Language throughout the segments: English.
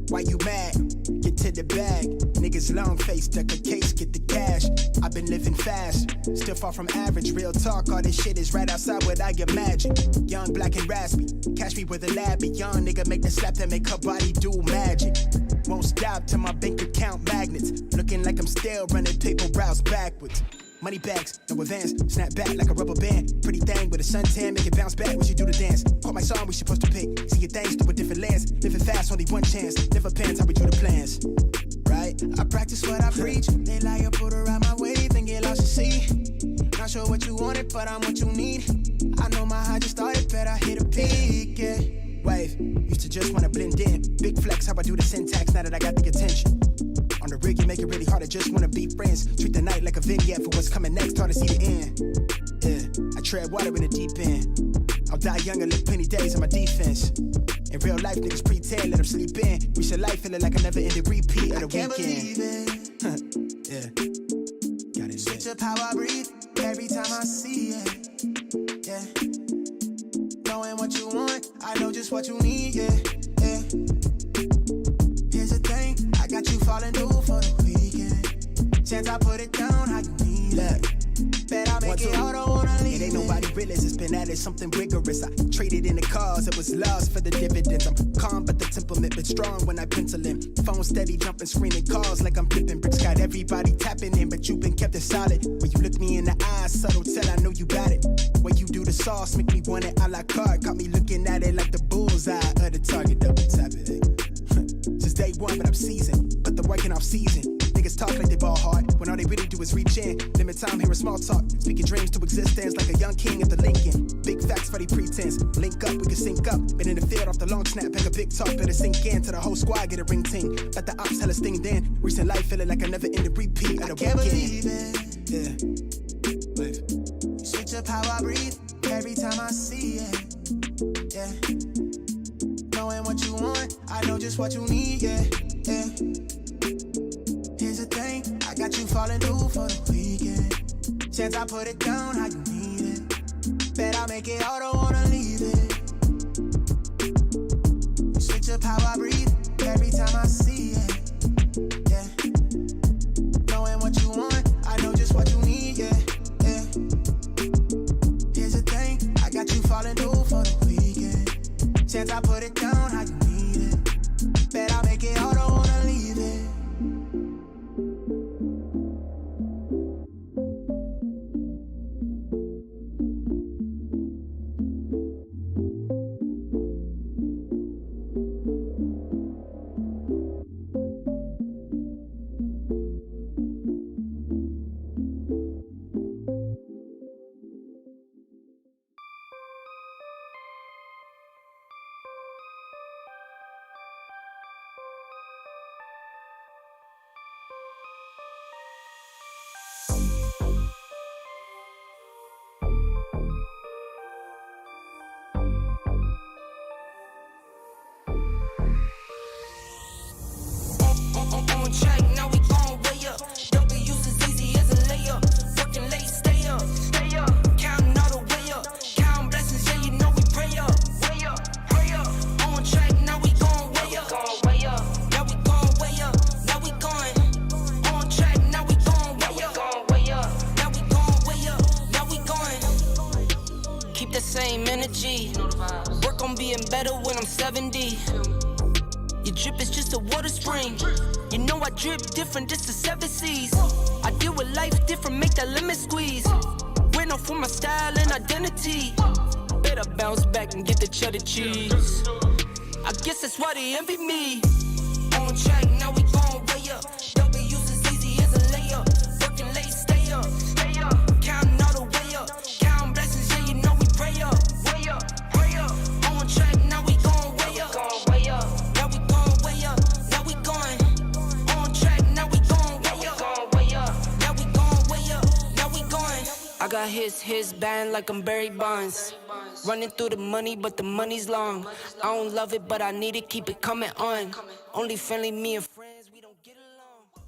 Why you mad? Get to the bag. Niggas long face, duck a case, get the cash. I've been living fast, still far from average. Real talk, all this shit is right outside what I imagine. Young, black and raspy, catch me with a lab. Young nigga make the slap that make her body do magic. Won't stop till my bank account magnets. Looking like I'm still running paper routes backwards. Money bags, no advance, snap back like a rubber band. Pretty thing with a suntan, make it bounce back when you do the dance. Caught my song, we supposed to pick. See your things through a different lens. Living fast, only one chance. Never pans how we do the plans. Right? I practice what I preach. They lie or put her out my way, then get lost to sea. Not sure what you wanted, but I'm what you need. I know my high just started, bet I hit a peak, yeah. Wave, used to just wanna blend in. Big flex, how I do the syntax now that I got the attention. On the rig, you make it really hard, I just wanna be friends. Treat the night like a vignette for what's coming next, hard to see the end. Yeah, I tread water in the deep end. I'll die young and live plenty days on my defense. In real life, niggas pretend, let them sleep in. Reach a life feeling like a never-ending repeat of the weekend. I can't believe it. Yeah, got it. Switch up how I breathe every time I see it. Yeah, knowing what you want, I know just what you need. Yeah, yeah. Here's the thing, I got you falling through for the weekend. Chance I put it down, how you need it. Bet I make it, I don't wanna leave it. Ain't nobody realist, it's been added something rigorous. I traded in the cars, it was lost for the dividends. I'm calm, but the temperament been strong when I pencil in. Phone steady, jumping, screaming calls like I'm flipping bricks. Got everybody tapping in, but you been kept it solid. When you look me in the eyes, subtle tell I know you got it. When you do the sauce, make me want it a la carte. Caught me looking at it like the bullseye of the target, double tap it. Since day one, but I'm seasoned, put the work in off season. Niggas talk like they ball hard, when all they really do is reach in. Limit time, hearing small talk, speaking dreams to existence like a young king at the Lincoln. Big facts for the pretense, link up, we can sync up. Been in the field off the long snap, pack a big talk, better sink in. To the whole squad, get a ring ting. Let the ops tell us thing then. Recent life feeling like I never ended repeat of the weekend. I can't believe it. Yeah, wave. Switch up how I breathe every time I see it. Yeah, knowing what you want, I know just what you need. Yeah, yeah. Here's the thing, I got you falling through for the weekend. Chance I put it down, how you need it. Bet I make it, I don't wanna leave it. Switch up how I breathe every time I see it. Yeah, knowing what you want, I know just what you need. Yeah, yeah. Here's the thing, I got you falling through for the weekend. Chance I put it down, how you need it. Bet I make it, I don't wanna leave it. On track, now we gon' way up. W's as easy as a layup. Working late, stay up. Counting all the way up. Counting blessings, yeah, you know we pray up. Way up, pray up. On track, now we gon' way up. Now we gon' way up. Now we going. On track, now we gon' way up. Now we gon' way up. Now we going. Keep the same energy. Work on being better when I'm 70. Your drip is just a water spring. You know I drip different, this the 7 C's. I deal with life different, make that limit squeeze. Went off for my style and identity. Better bounce back and get the cheddar cheese. I guess that's why they envy me. On track, now we gon' way up. W's as easy as a layup. Working late, stay up. Counting all the way up. Counting blessings, yeah, you know we pray up. Way up, pray up. On track, now we gon' way up. Now we gon' way up. Now we going. On track, now we gon' way up. Now we gon' way up. Now we going. I got his band like I'm Barry Bonds. Running through the money, but the money's long. I don't love it, but I need it, keep it coming on. Only friendly, me and friends, we don't get along. I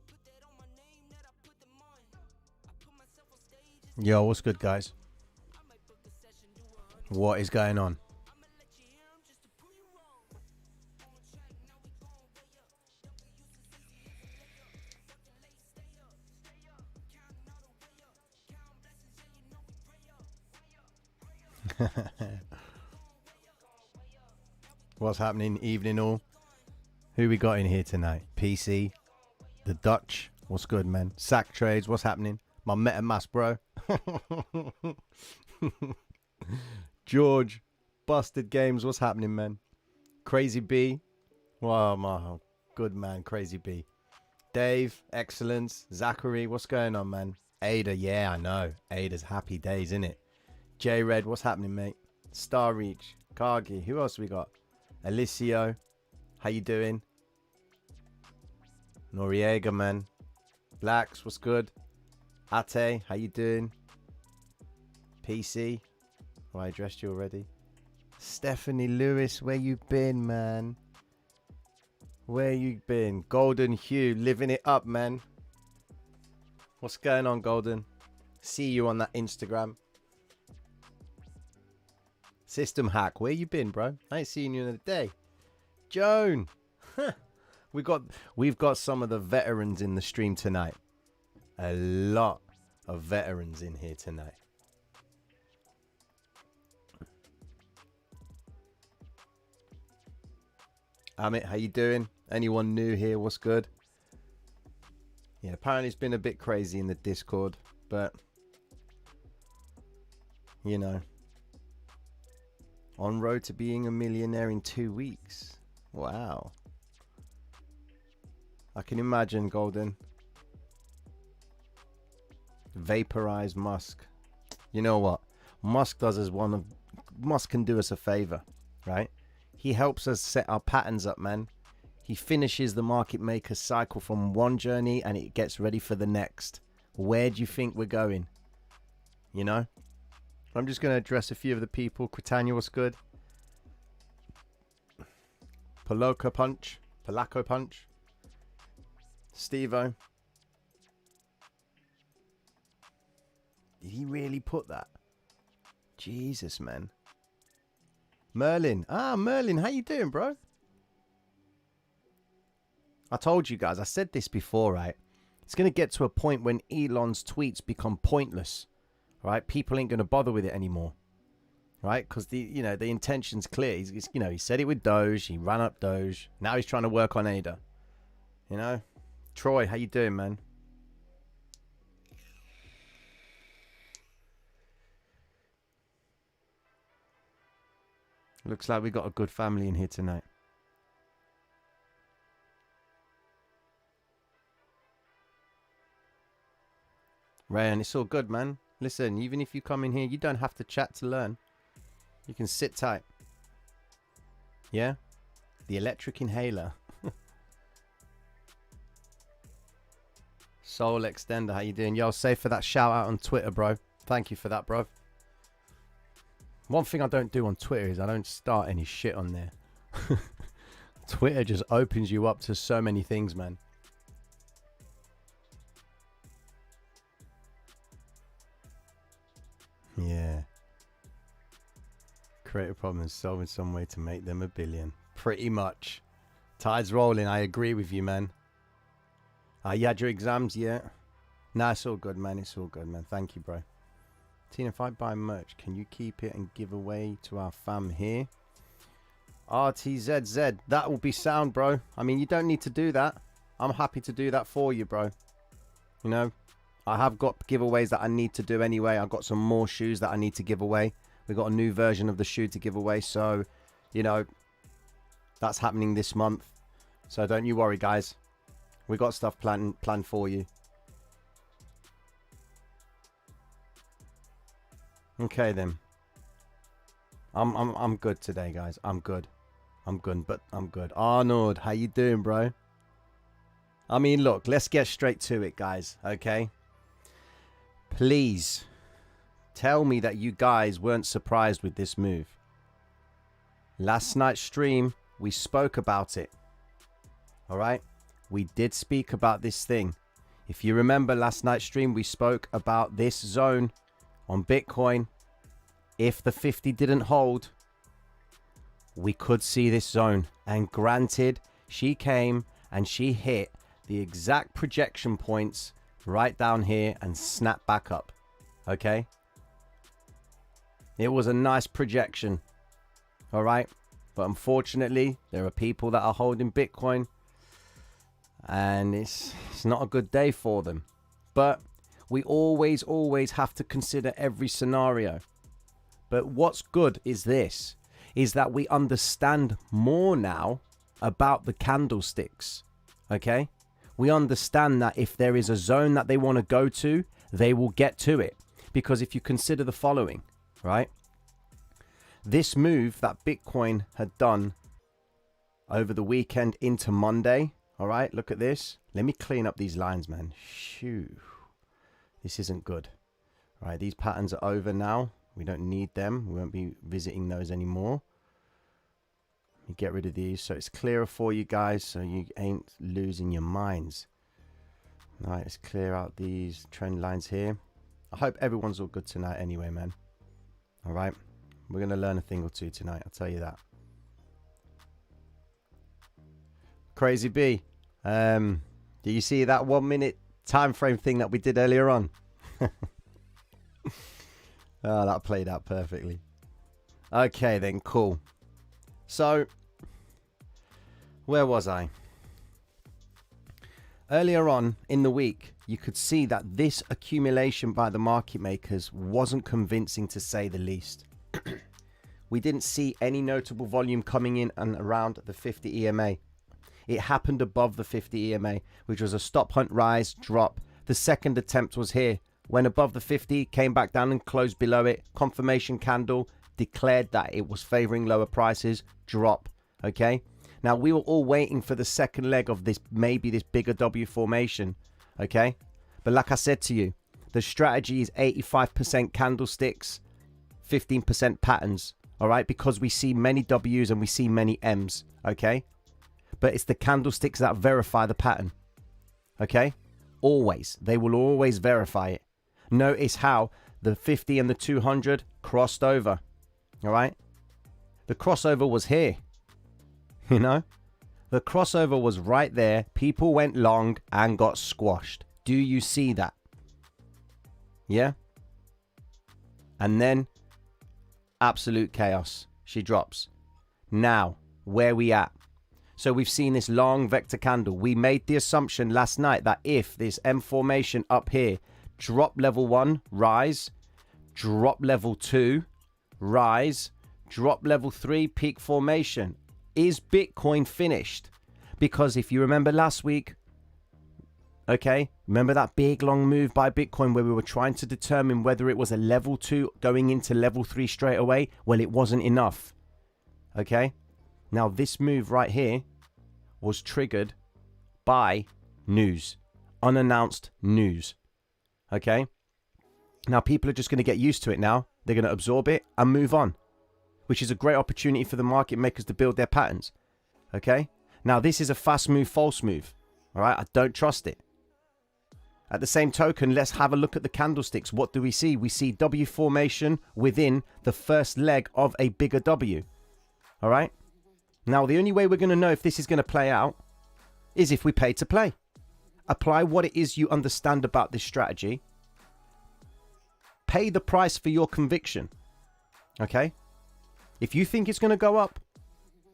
put that on my name, that I put them on. I put myself on stage. Yo, what's good, guys? What is going on? What's happening? Evening all. Who we got in here tonight? PC, the Dutch. What's good, man? Sack Trades. What's happening? My MetaMask bro. George, Busted Games. What's happening, man? Crazy B. Wow, my good man, Crazy B. Dave, Excellence. Zachary, what's going on, man? Ada, yeah, I know. Ada's happy days, innit? J Red, what's happening, mate? Star Reach, Kargi. Who else we got? Alicio, how you doing? Noriega, man. Blacks, what's good? Ate, how you doing? PC, oh, I addressed you already. Stephanie Lewis, where you been, man? Where you been? Golden Hugh, living it up, man. What's going on, Golden? See you on that Instagram. System Hack, where you been, bro? I ain't seen you in a day. Joan, we've got some of the veterans in the stream tonight. A lot of veterans in here tonight. Amit, how you doing? Anyone new here? What's good? Yeah, apparently it's been a bit crazy in the Discord, but you know, on road to being a millionaire in 2 weeks. Wow. I can imagine, Golden. Vaporize Musk. You know what? Musk can do us a favor, right? He helps us set our patterns up, man. He finishes the market maker cycle from one journey and it gets ready for the next. Where do you think we're going? You know? I'm just going to address a few of the people. Critania, what's good? Polaco Punch. Stevo. Did he really put that? Jesus, man. Merlin. Ah, Merlin, how you doing, bro? I told you guys, I said this before, right? It's going to get to a point when Elon's tweets become pointless, right? People ain't going to bother with it anymore, right? Because the intention's clear. He's he said it with Doge. He ran up Doge. Now he's trying to work on ADA. You know? Troy, how you doing, man? Looks like we got a good family in here tonight. Ryan, it's all good, man. Listen, even if you come in here, you don't have to chat to learn. You can sit tight. Yeah? The electric inhaler. Soul Extender, how you doing? Yo, safe for that shout out on Twitter, bro. Thank you for that, bro. One thing I don't do on Twitter is I don't start any shit on there. Twitter just opens you up to so many things, man. Yeah. Create a problem and solve in some way to make them a billion. Pretty much. Tide's rolling. I agree with you, man. You had your exams yet? Nah, it's all good, man. It's all good, man. Thank you, bro. Tina, if I buy merch, can you keep it and give away to our fam here? RTZZ. That will be sound, bro. I mean, you don't need to do that. I'm happy to do that for you, bro. You know? I have got giveaways that I need to do anyway. I've got some more shoes that I need to give away. We've got a new version of the shoe to give away. So, you know, that's happening this month. So don't you worry, guys. We got stuff planned for you. Okay, then. I'm good today, guys. I'm good. I'm good. Arnold, how you doing, bro? I mean, look, let's get straight to it, guys. Okay? Please tell me that you guys weren't surprised with this move. Last night's stream, we spoke about it. All right? We did speak about this thing. If you remember last night's stream, we spoke about this zone on Bitcoin. If the 50 didn't hold, we could see this zone. And granted, she came and she hit the exact projection points right down here and snap back up. Okay? It was a nice projection. All right. But unfortunately, there are people that are holding Bitcoin, and it's not a good day for them. But we always have to consider every scenario. But what's good is this, is that we understand more now about the candlesticks. Okay? We understand that if there is a zone that they want to go to, they will get to it. Because if you consider the following, right? This move that Bitcoin had done over the weekend into Monday, all right, look at this. Let me clean up these lines, man. Shoo. This isn't good. All right, these patterns are over now. We don't need them. We won't be visiting those anymore. Let me get rid of these so it's clearer for you guys, so you ain't losing your minds. All right, let's clear out these trend lines here. I hope everyone's all good tonight anyway, man. All right. We're going to learn a thing or two tonight, I'll tell you that. Crazy B. Do you see that 1 minute time frame thing that we did earlier on? Oh, that played out perfectly. Okay, then, cool. So, where was I? Earlier on in the week, you could see that this accumulation by the market makers wasn't convincing, to say the least. We didn't see any notable volume coming in and around the 50 EMA. It happened above the 50 EMA, which was a stop hunt rise, drop. The second attempt was here. Went above the 50, came back down and closed below it. Confirmation candle, declared that it was favoring lower prices, drop. Okay? Now, we were all waiting for the second leg of this, maybe this bigger W formation. Okay? But like I said to you, the strategy is 85% candlesticks, 15% patterns. All right, because we see many W's and we see many M's, okay? But it's the candlesticks that verify the pattern, okay? Always. They will always verify it. Notice how the 50 and the 200 crossed over, all right? The crossover was here, you know? The crossover was right there. People went long and got squashed. Do you see that? Yeah? And then absolute chaos. She drops. Now, where we at? So we've seen this long vector candle. We made the assumption last night that if this M formation up here, drop level 1, rise, drop level 2, rise, drop level 3, peak formation. Is Bitcoin finished? Because if you remember last week, okay, remember that big long move by Bitcoin where we were trying to determine whether it was a level 2 going into level 3 straight away? Well, it wasn't enough. Okay, now this move right here was triggered by news, unannounced news. Okay, now people are just going to get used to it now. They're going to absorb it and move on, which is a great opportunity for the market makers to build their patterns. Okay, now this is a fast move, false move. All right, I don't trust it. At the same token, let's have a look at the candlesticks. What do we see? We see W formation within the first leg of a bigger W. All right. Now, the only way we're going to know if this is going to play out is if we pay to play. Apply what it is you understand about this strategy. Pay the price for your conviction. Okay. If you think it's going to go up,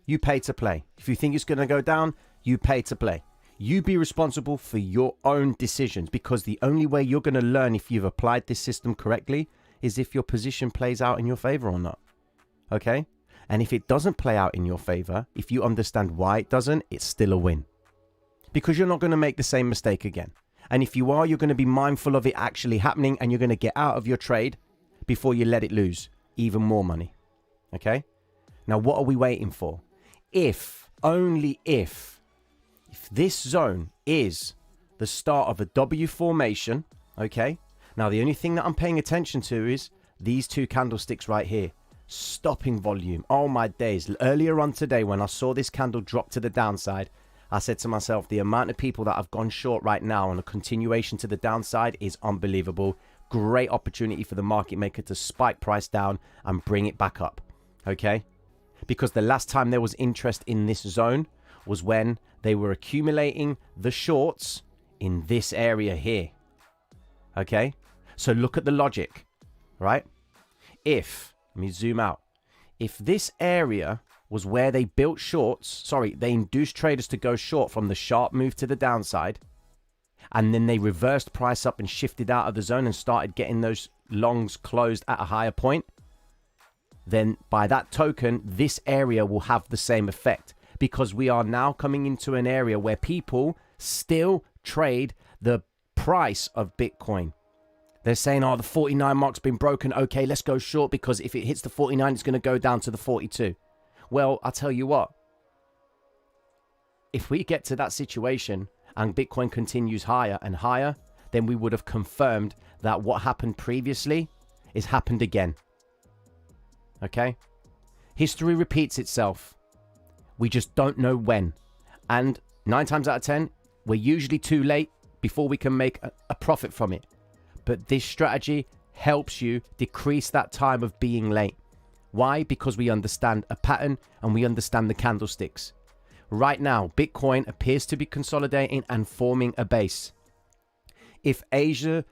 you pay to play. If you think it's going to go down, you pay to play. You be responsible for your own decisions, because the only way you're going to learn if you've applied this system correctly is if your position plays out in your favor or not. Okay? And if it doesn't play out in your favor, if you understand why it doesn't, it's still a win. Because you're not going to make the same mistake again. And if you are, you're going to be mindful of it actually happening, and you're going to get out of your trade before you let it lose even more money. Okay? Now, what are we waiting for? If, only if this zone is the start of a W formation, okay? Now, the only thing that I'm paying attention to is these two candlesticks right here. Stopping volume. Oh, my days. Earlier on today, when I saw this candle drop to the downside, I said to myself, the amount of people that have gone short right now on a continuation to the downside is unbelievable. Great opportunity for the market maker to spike price down and bring it back up, okay? Because the last time there was interest in this zone was when they were accumulating the shorts in this area here. Okay? So look at the logic, right? If, Let me zoom out. If this area was where they built shorts, sorry, they induced traders to go short from the sharp move to the downside, and then they reversed price up and shifted out of the zone and started getting those longs closed at a higher point, then by that token, this area will have the same effect, because we are now coming into an area where people still trade the price of Bitcoin. They're saying, oh, the 49 mark's been broken. Okay, let's go short, because if it hits the 49, it's going to go down to the 42. Well, I'll tell you what. If we get to that situation and Bitcoin continues higher and higher, then we would have confirmed that what happened previously is happened again. Okay? History repeats itself. We just don't know when. And 9 times out of 10, we're usually too late before we can make a profit from it. But this strategy helps you decrease that time of being late. Why? Because we understand a pattern and we understand the candlesticks. Right now, Bitcoin appears to be consolidating and forming a base. If Asia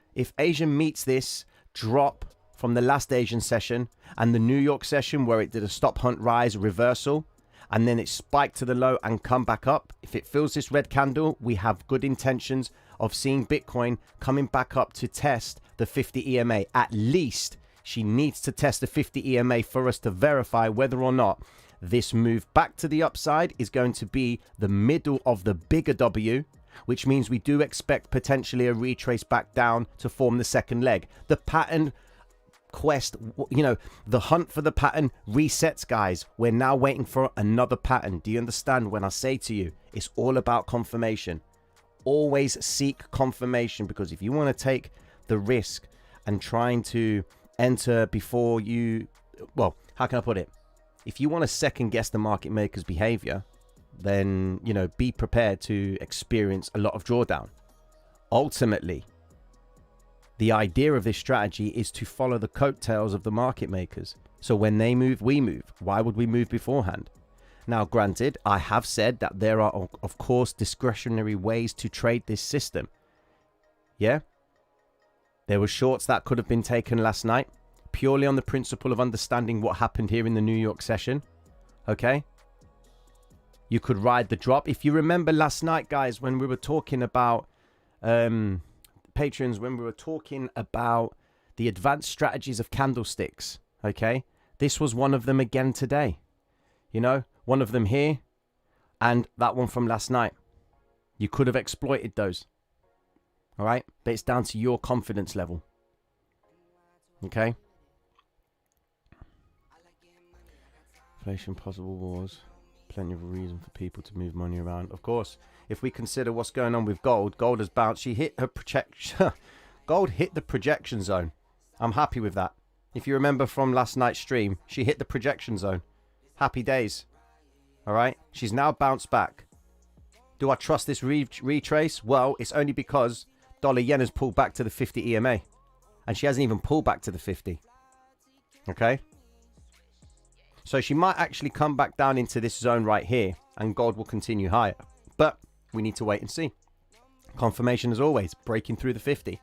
meets this drop from the last Asian session and the New York session where it did a stop hunt rise reversal, and then it spiked to the low and come back up, if it fills this red candle, we have good intentions of seeing Bitcoin coming back up to test the 50 EMA. At least she needs to test the 50 EMA for us to verify whether or not this move back to the upside is going to be the middle of the bigger W, which means we do expect potentially a retrace back down to form the second leg. The pattern quest, the hunt for the pattern resets, guys. We're now waiting for another pattern. Do you understand when I say to you, it's all about confirmation? Always seek confirmation, because if you want to take the risk and trying to enter before you, well, how can I put it? If you want to second guess the market maker's behavior, then, be prepared to experience a lot of drawdown. Ultimately, the idea of this strategy is to follow the coattails of the market makers. So when they move, we move. Why would we move beforehand? Now, granted, I have said that there are, of course, discretionary ways to trade this system. Yeah? There were shorts that could have been taken last night, purely on the principle of understanding what happened here in the New York session. Okay? You could ride the drop. If you remember last night, guys, when we were talking about patrons, when we were talking about the advanced strategies of candlesticks, okay? This was one of them again today. One of them here and that one from last night. You could have exploited those. All right? But it's down to your confidence level. Okay? Inflation, possible wars. Plenty of reason for people to move money around. Of course, if we consider what's going on with gold has bounced. She hit her projection. Gold hit the projection zone. I'm happy with that. If you remember from last night's stream, she hit the projection zone. Happy days. All right? She's now bounced back. Do I trust this retrace? Well, it's only because dollar yen has pulled back to the 50 EMA. And she hasn't even pulled back to the 50. Okay? So she might actually come back down into this zone right here, and gold will continue higher. But we need to wait and see. Confirmation as always, breaking through the 50.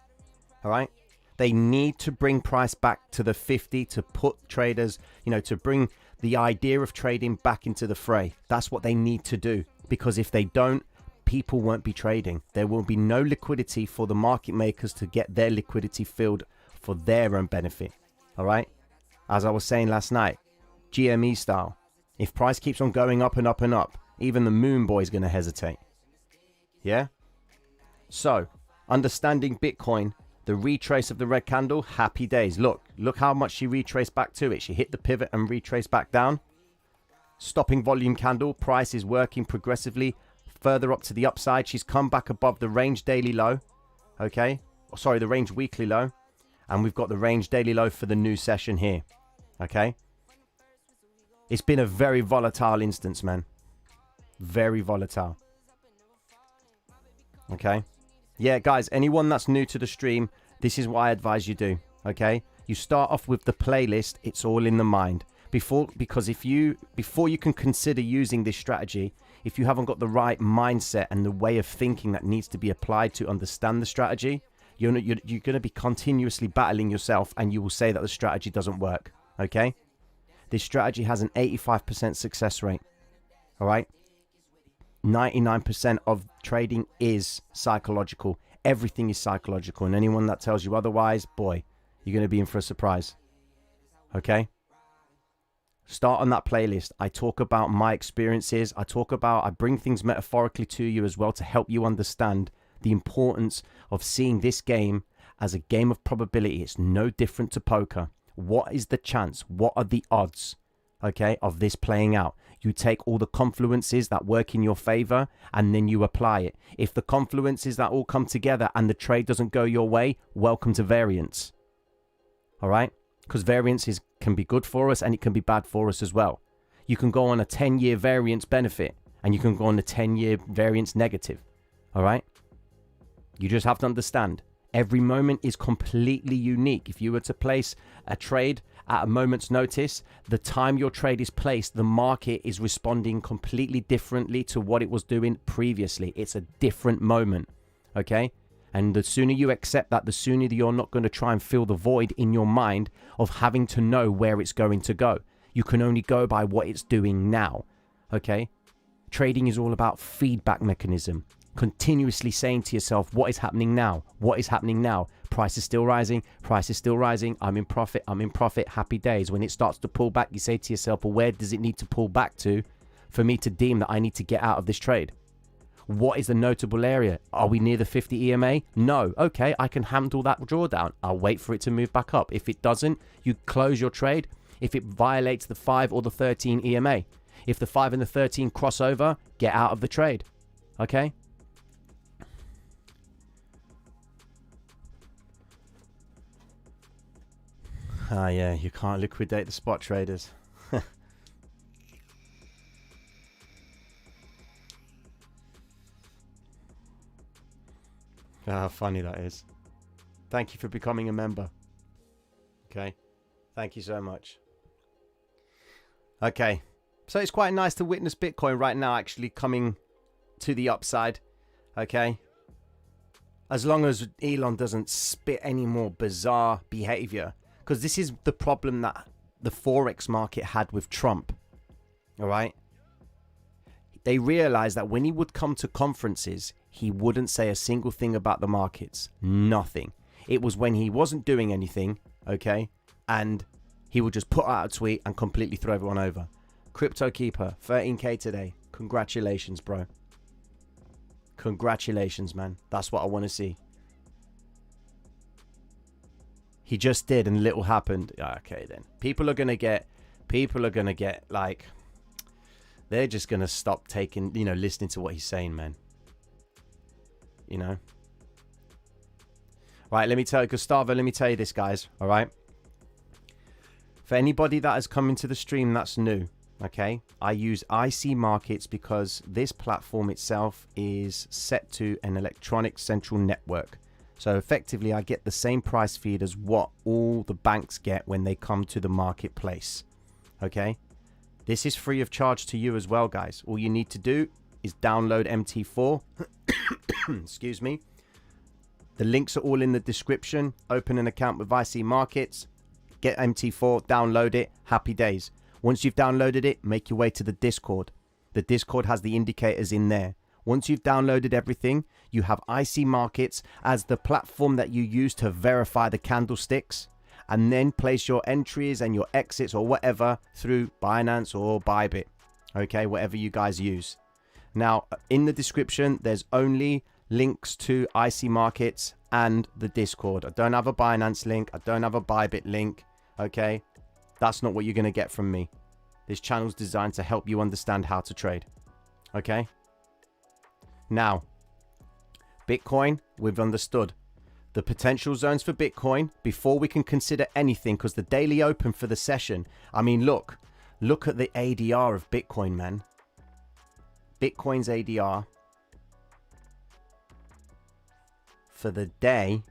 All right? They need to bring price back to the 50 to put traders, to bring the idea of trading back into the fray. That's what they need to do. Because if they don't, people won't be trading. There will be no liquidity for the market makers to get their liquidity filled for their own benefit. All right? As I was saying last night, GME style. If price keeps on going up and up and up, even the moon boy is going to hesitate. Yeah? So, understanding Bitcoin, the retrace of the red candle, happy days. Look how much she retraced back to it. She hit the pivot and retraced back down. Stopping volume candle, price is working progressively further up to the upside. She's come back above the range daily low. Okay? Sorry, the range weekly low. And we've got the range daily low for the new session here. Okay? It's been a very volatile instance, man. Very volatile. Okay? Yeah, guys, anyone that's new to the stream, this is what I advise you do. Okay? You start off with the playlist. It's all in the mind. Because before you can consider using this strategy, if you haven't got the right mindset and the way of thinking that needs to be applied to understand the strategy, you're going to be continuously battling yourself, and you will say that the strategy doesn't work. Okay? This strategy has an 85% success rate. All right. 99% of trading is psychological. Everything is psychological. And anyone that tells you otherwise, boy, you're going to be in for a surprise. Okay. Start on that playlist. I talk about my experiences. I bring things metaphorically to you as well to help you understand the importance of seeing this game as a game of probability. It's no different to poker. What is the chance? What are the odds, okay, of this playing out? You take all the confluences that work in your favor and then you apply it. If the confluences that all come together and the trade doesn't go your way, welcome to variance. All right? Because variance can be good for us and it can be bad for us as well. You can go on a 10-year variance benefit and you can go on a 10-year variance negative. All right? You just have to understand. Every moment is completely unique. If you were to place a trade at a moment's notice, the time your trade is placed, the market is responding completely differently to what it was doing previously. It's a different moment, okay? And the sooner you accept that, the sooner you're not going to try and fill the void in your mind of having to know where it's going to go. You can only go by what it's doing now, okay? Trading is all about feedback mechanism. Continuously saying to yourself, what is happening now? What is happening now? Price is still rising. Price is still rising. I'm in profit. I'm in profit. Happy days. When it starts to pull back, you say to yourself, well, where does it need to pull back to for me to deem that I need to get out of this trade? What is the notable area? Are we near the 50 EMA? No. Okay, I can handle that drawdown. I'll wait for it to move back up. If it doesn't, you close your trade. If it violates the 5 or the 13 EMA. If the 5 and the 13 cross over, get out of the trade. Okay? Ah, yeah, you can't liquidate the spot traders. How funny that is. Thank you for becoming a member. Okay. Thank you so much. Okay. So it's quite nice to witness Bitcoin right now actually coming to the upside. Okay. As long as Elon doesn't spit any more bizarre behavior. Because this is the problem that the Forex market had with Trump. All right. They realized that when he would come to conferences, he wouldn't say a single thing about the markets. Nothing. It was when he wasn't doing anything, okay, and he would just put out a tweet and completely throw everyone over. Crypto Keeper, 13K today. Congratulations, bro. Congratulations, man. That's what I want to see. He just did and little happened. Okay, then. People are going to get, like, they're just going to stop taking, listening to what he's saying, man. Right, let me tell you, Gustavo, let me tell you this, guys, all right? For anybody that has come into the stream that's new, okay, I use IC Markets because this platform itself is set to an electronic central network. So effectively, I get the same price feed as what all the banks get when they come to the marketplace, okay? This is free of charge to you as well, guys. All you need to do is download MT4. Excuse me. The links are all in the description. Open an account with IC Markets. Get MT4, download it. Happy days. Once you've downloaded it, make your way to the Discord. The Discord has the indicators in there. Once you've downloaded everything, you have IC Markets as the platform that you use to verify the candlesticks. And then place your entries and your exits or whatever through Binance or Bybit. Okay, whatever you guys use. Now, in the description, there's only links to IC Markets and the Discord. I don't have a Binance link. I don't have a Bybit link. Okay, that's not what you're going to get from me. This channel's designed to help you understand how to trade. Okay. Now, Bitcoin, we've understood. The potential zones for Bitcoin before we can consider anything, because the daily open for the session, I mean, look at the ADR of Bitcoin, man. Bitcoin's ADR for the day,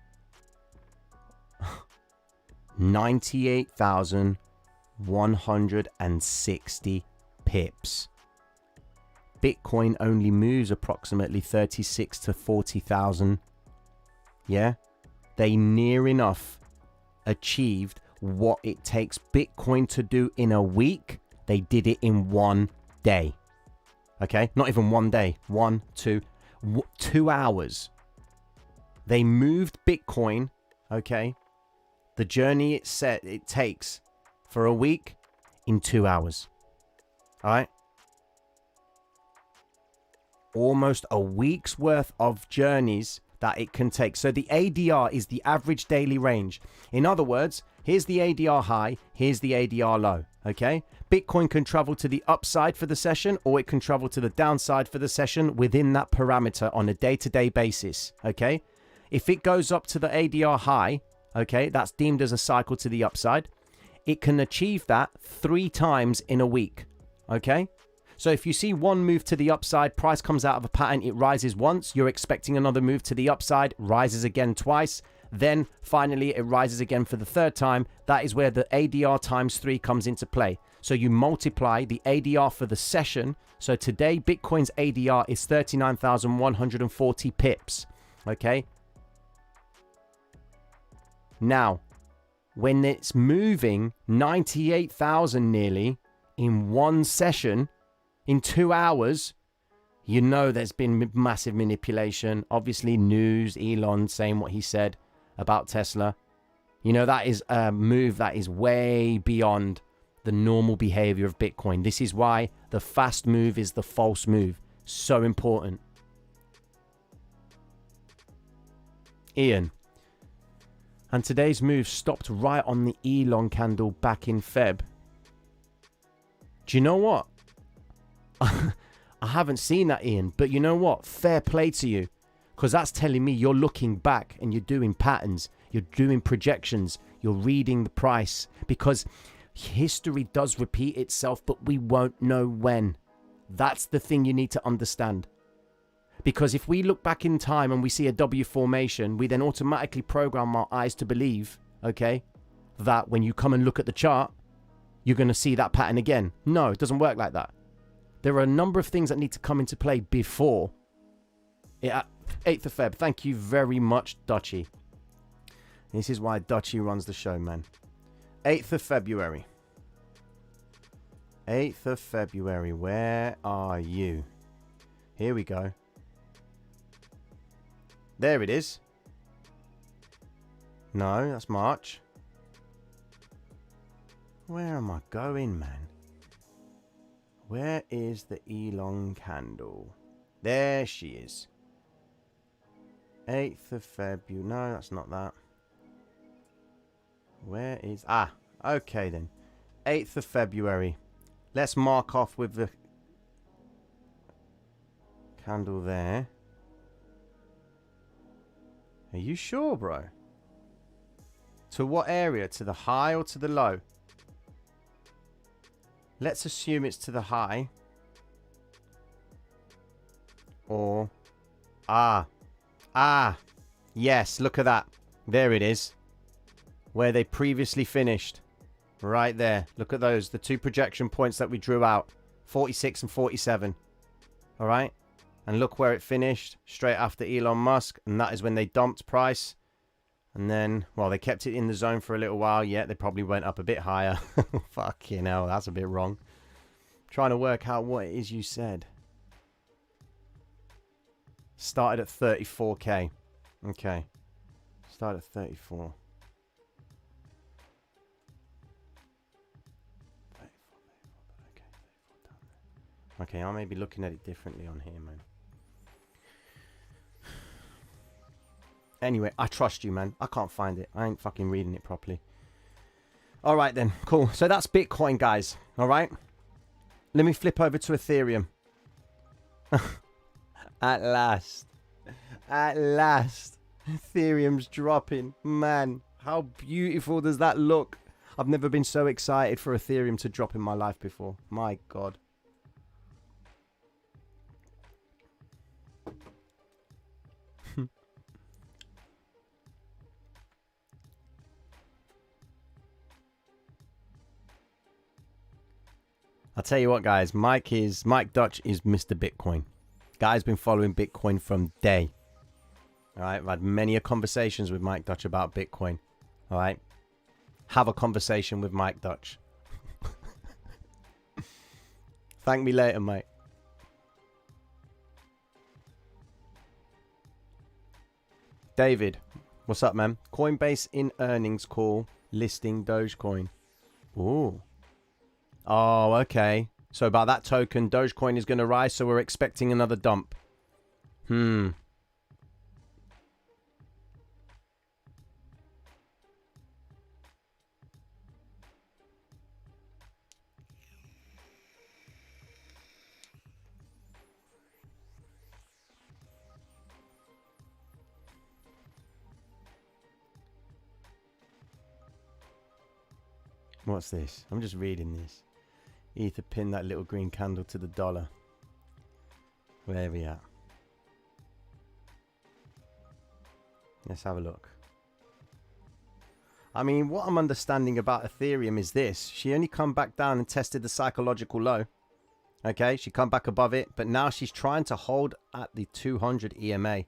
98,160 pips. Bitcoin only moves approximately 36 to 40,000. Yeah, they near enough achieved what it takes Bitcoin to do in a week, they did it in 1 day. Okay, not even 1 day, 2 hours. They moved Bitcoin, okay, the journey it takes for a week in 2 hours. All right. Almost a week's worth of journeys that it can take. So the ADR is the average daily range. In other words, here's the ADR high, here's the ADR low. Okay, Bitcoin can travel to the upside for the session, or it can travel to the downside for the session within that parameter on a day-to-day basis. Okay, if it goes up to the ADR high, okay, that's deemed as a cycle to the upside. It can achieve that 3 times in a week. Okay, so if you see one move to the upside, price comes out of a pattern, it rises once, you're expecting another move to the upside, rises again twice. Then finally it rises again for the 3rd time. That is where the ADR times 3 comes into play. So you multiply the ADR for the session. So today Bitcoin's ADR is 39,140 pips. Okay. Now, when it's moving 98,000 nearly in one session in 2 hours, you know there's been massive manipulation. Obviously news, Elon saying what he said about Tesla. You know, that is a move that is way beyond the normal behavior of Bitcoin. This is why the fast move is the false move. So important. Ian. And today's move stopped right on the Elon candle back in Feb. Do you know what? I haven't seen that, Ian. But you know what? Fair play to you. Because that's telling me you're looking back and you're doing patterns. You're doing projections. You're reading the price. Because history does repeat itself, but we won't know when. That's the thing you need to understand. Because if we look back in time and we see a W formation, we then automatically program our eyes to believe, okay, that when you come and look at the chart, you're going to see that pattern again. No, it doesn't work like that. There are a number of things that need to come into play before. 8th of Feb. Thank you very much, Dutchy. This is why Dutchy runs the show, man. 8th of February. 8th of February. Where are you? Here we go. There it is. No, that's March. Where am I going, man? Where is the Elon candle? There she is. 8th of February. No, that's not that. Where is... Ah, okay then. 8th of February. Let's mark off with the candle there. Are you sure, bro? To what area? To the high or to the low? Let's assume it's to the high. Or... Yes, look at that. There it is. Where they previously finished. Right there. Look at those. The 2 projection points that we drew out. 46 and 47. Alright? And look where it finished. Straight after Elon Musk. And that is when they dumped price. And then, well, they kept it in the zone for a little while. Yeah, they probably went up a bit higher. Fucking hell, that's a bit wrong. Trying to work out what it is you said. Started at 34k. Okay. Started at 34. 34. Okay, 34 down there. Okay, I may be looking at it differently on here, man. Anyway, I trust you, man. I can't find it. I ain't fucking reading it properly. All right, then. Cool. So that's Bitcoin, guys. All right. Let me flip over to Ethereum. At last. At last. Ethereum's dropping. Man, how beautiful does that look? I've never been so excited for Ethereum to drop in my life before. My God. I'll tell you what, guys. Mike Dutch is Mr. Bitcoin. Guy's been following Bitcoin from day. All right, I've had many conversations with Mike Dutch about Bitcoin. All right, have a conversation with Mike Dutch. Thank me later, mate. David, what's up, man? Coinbase in earnings call listing Dogecoin. Ooh. Oh, okay. So about that token, Dogecoin is going to rise, so we're expecting another dump. What's this? I'm just reading this. Ether pinned that little green candle to the dollar. Where are we at? Let's have a look. I mean, what I'm understanding about Ethereum is this. She only come back down and tested the psychological low. Okay, she come back above it, but now she's trying to hold at the 200 EMA.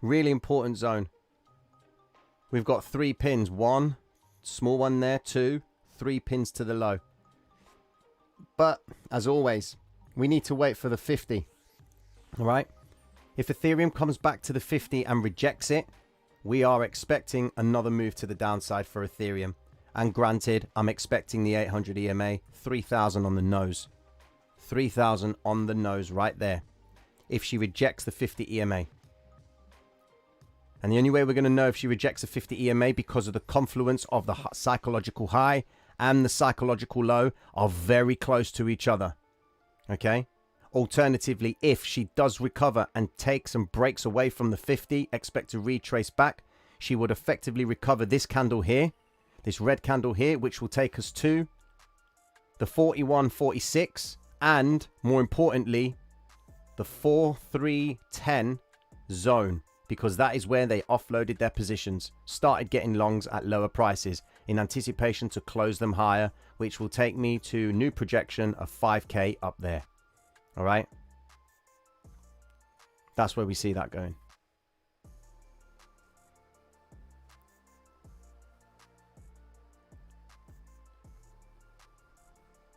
Really important zone. We've got 3 pins. 1, small one there, 2, 3 pins to the low. But, as always, we need to wait for the 50. Alright? If Ethereum comes back to the 50 and rejects it, we are expecting another move to the downside for Ethereum. And granted, I'm expecting the 800 EMA, 3,000 on the nose. 3,000 on the nose right there. If she rejects the 50 EMA. And the only way we're going to know if she rejects the 50 EMA because of the confluence of the psychological high and the psychological low are very close to each other. Okay? Alternatively, if she does recover and takes and breaks away from the 50, expect to retrace back, she would effectively recover this candle here, this red candle here, which will take us to the 41.46 and, more importantly, the 4.310 zone, because that is where they offloaded their positions, started getting longs at lower prices in anticipation to close them higher, which will take me to new projection of 5k up there. All right, that's where we see that going.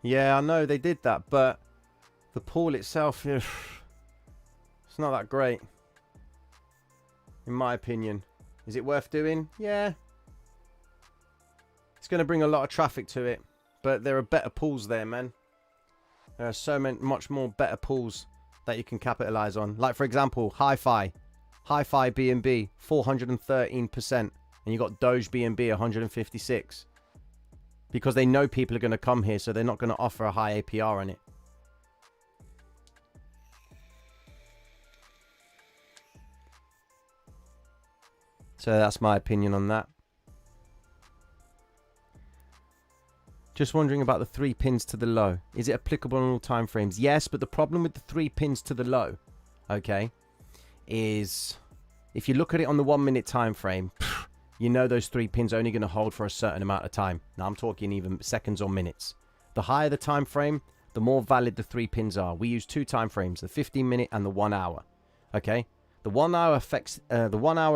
Yeah, I know they did that, but the pool itself, it's not that great, in my opinion. Is it worth doing? Yeah. It's going to bring a lot of traffic to it, but there are better pools there, man. There are so much more better pools that you can capitalize on. Like, for example, Hi-Fi BNB, 413%. And you got Doge BNB, 156. Because they know people are going to come here, so they're not going to offer a high APR on it. So that's my opinion on that. Just wondering about the 3 pins to the low. Is it applicable on all time frames? Yes, but the problem with the 3 pins to the low, okay, is if you look at it on the 1 minute time frame, you know those 3 pins are only going to hold for a certain amount of time. Now I'm talking even seconds or minutes. The higher the time frame, the more valid the 3 pins are. We use 2 time frames, the 15 minute and the 1 hour. Okay, the 1 hour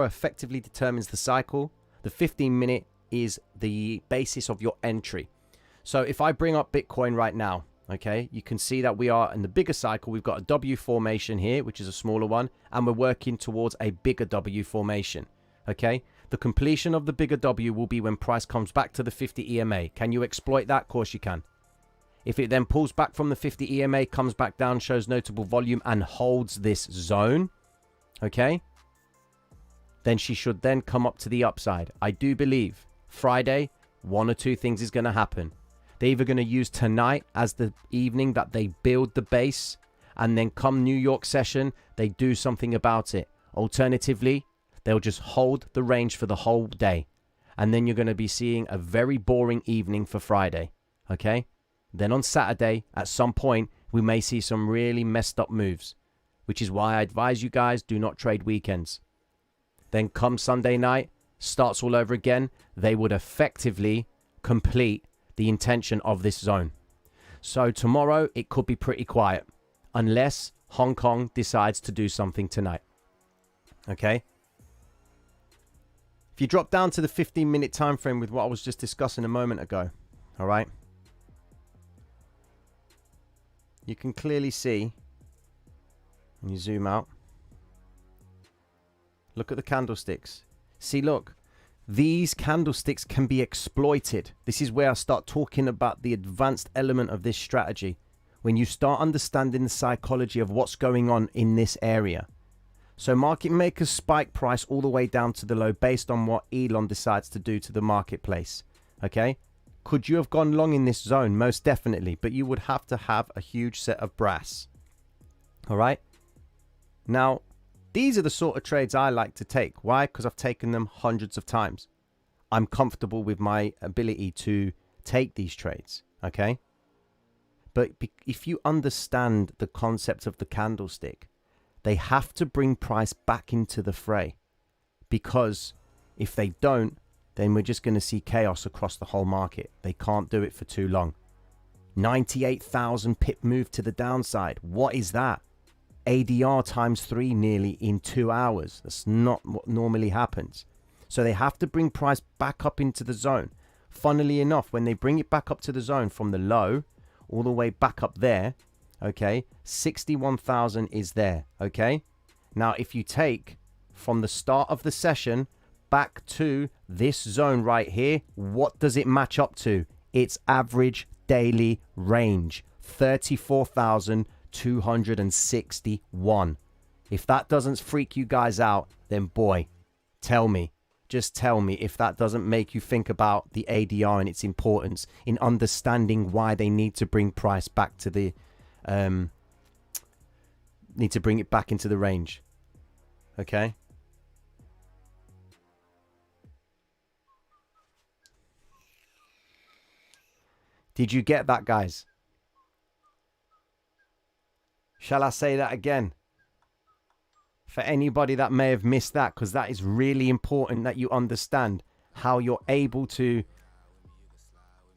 effectively determines the cycle. The 15 minute is the basis of your entry. So if I bring up Bitcoin right now, okay, you can see that we are in the bigger cycle. We've got a W formation here, which is a smaller one, and we're working towards a bigger W formation. Okay, the completion of the bigger W will be when price comes back to the 50 EMA. Can you exploit that? Of course you can. If it then pulls back from the 50 EMA, comes back down, shows notable volume and holds this zone, okay, then she should then come up to the upside. I do believe Friday, 1 or 2 things is going to happen. They're either going to use tonight as the evening that they build the base, and then come New York session, they do something about it. Alternatively, they'll just hold the range for the whole day. And then you're going to be seeing a very boring evening for Friday. Okay? Then on Saturday, at some point, we may see some really messed up moves. Which is why I advise you guys, do not trade weekends. Then come Sunday night, starts all over again. They would effectively complete the intention of this zone. So tomorrow it could be pretty quiet unless Hong Kong decides to do something tonight. Okay, If you drop down to the 15-minute time frame with what I was just discussing a moment ago, all right, you can clearly see, when you zoom out, look at the candlesticks. See, look, these candlesticks can be exploited. This is where I start talking about the advanced element of this strategy. When you start understanding the psychology of what's going on in this area. So market makers spike price all the way down to the low based on what Elon decides to do to the marketplace. Okay? Could you have gone long in this zone? Most definitely. But you would have to have a huge set of brass. All right? Now, these are the sort of trades I like to take. Why? Because I've taken them hundreds of times. I'm comfortable with my ability to take these trades. Okay? But if you understand the concept of the candlestick, they have to bring price back into the fray. Because if they don't, then we're just going to see chaos across the whole market. They can't do it for too long. 98,000 pip move to the downside. What is that? ADR times 3 nearly in 2 hours. That's not what normally happens. So they have to bring price back up into the zone. Funnily enough, when they bring it back up to the zone from the low, all the way back up there, okay, 61,000 is there, okay? Now, if you take from the start of the session back to this zone right here, what does it match up to? Its average daily range, 34,261. If that doesn't freak you guys out, then boy, tell me. Just tell me if that doesn't make you think about the ADR and its importance in understanding why they need to bring price back to the, need to bring it back into the range. Okay. Did you get that, guys? Shall I say that again? For anybody that may have missed that, because that is really important that you understand how you're able to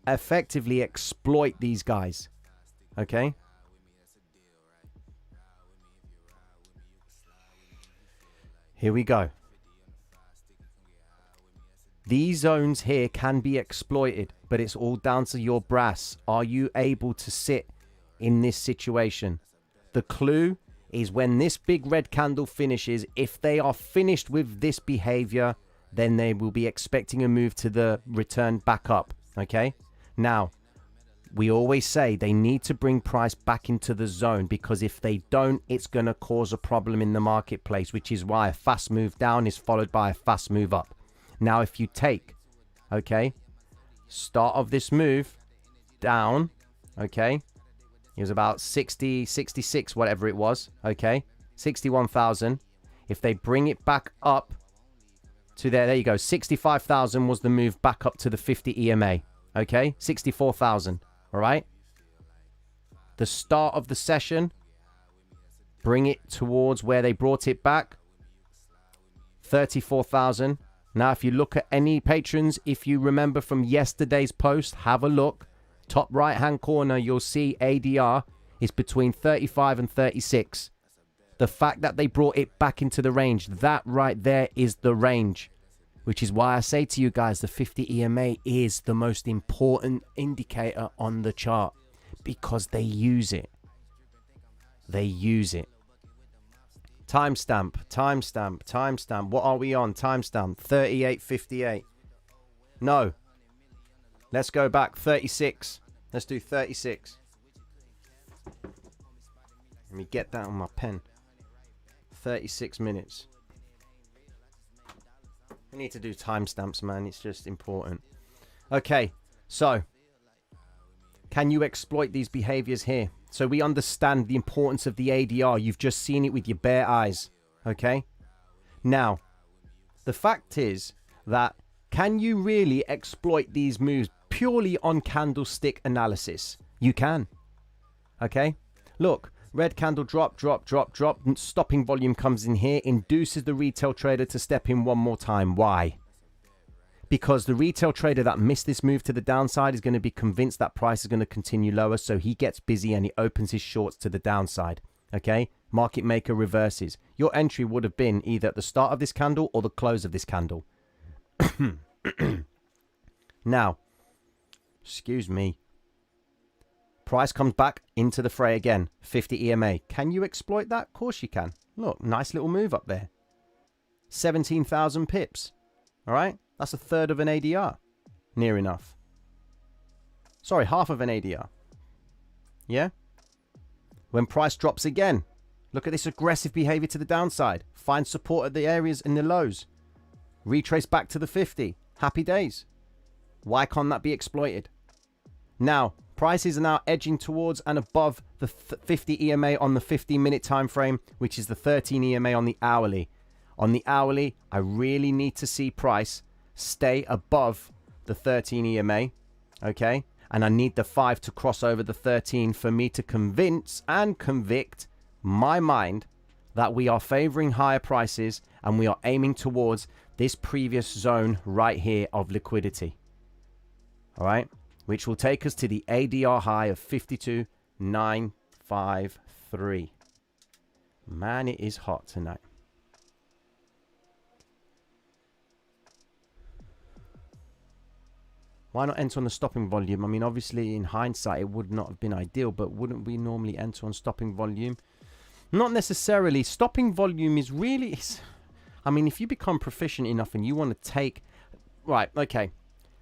effectively exploit these guys. Okay? Here we go. These zones here can be exploited, but it's all down to your brass. Are you able to sit in this situation? The clue is when this big red candle finishes, if they are finished with this behavior, then they will be expecting a move to the return back up. Okay? Now, we always say they need to bring price back into the zone, because if they don't, it's going to cause a problem in the marketplace, which is why a fast move down is followed by a fast move up. Now, if you take, okay, start of this move down, okay, it was about 60, 66, whatever it was, okay, 61,000. If they bring it back up to there you go, 65,000 was the move back up to the 50 EMA, okay, 64,000, all right. The start of the session, bring it towards where they brought it back, 34,000. Now, if you look at any patrons, if you remember from yesterday's post, have a look. Top right-hand corner, you'll see ADR is between 35 and 36. The fact that they brought it back into the range, that right there is the range. Which is why I say to you guys, the 50 EMA is the most important indicator on the chart. Because they use it. They use it. Timestamp, timestamp, timestamp. What are we on? Timestamp 38:58. No. Let's go back 36. Let's do 36. Let me get that on my pen. 36 minutes. We need to do timestamps, man. It's just important. Okay, so can you exploit these behaviors here? So we understand the importance of the ADR. You've just seen it with your bare eyes. Okay? Now, the fact is that can you really exploit these moves purely on candlestick analysis? You can. Okay? Look, red candle drop, drop, drop, drop. Stopping volume comes in here, induces the retail trader to step in one more time. Why? Because the retail trader that missed this move to the downside is going to be convinced that price is going to continue lower, so he gets busy and he opens his shorts to the downside. Okay? Market maker reverses. Your entry would have been either at the start of this candle or the close of this candle. Now, excuse me. Price comes back into the fray again. 50 EMA. Can you exploit that? Of course you can. Look, nice little move up there. 17,000 pips. All right? That's a third of an ADR. Near enough. Sorry, half of an ADR. Yeah? When price drops again, look at this aggressive behavior to the downside. Find support at the areas in the lows. Retrace back to the 50. Happy days. Why can't that be exploited? Now, prices are now edging towards and above the 50 EMA on the 15-minute time frame, which is the 13 EMA on the hourly. On the hourly, I really need to see price stay above the 13 EMA, okay? And I need the 5 to cross over the 13 for me to convince and convict my mind that we are favoring higher prices and we are aiming towards this previous zone right here of liquidity. All right? Which will take us to the ADR high of 52,953. Man, it is hot tonight. Why not enter on the stopping volume? I mean, obviously, in hindsight, it would not have been ideal, but wouldn't we normally enter on stopping volume? Not necessarily. Stopping volume is really... I mean, if you become proficient enough and you want to take... Right, okay.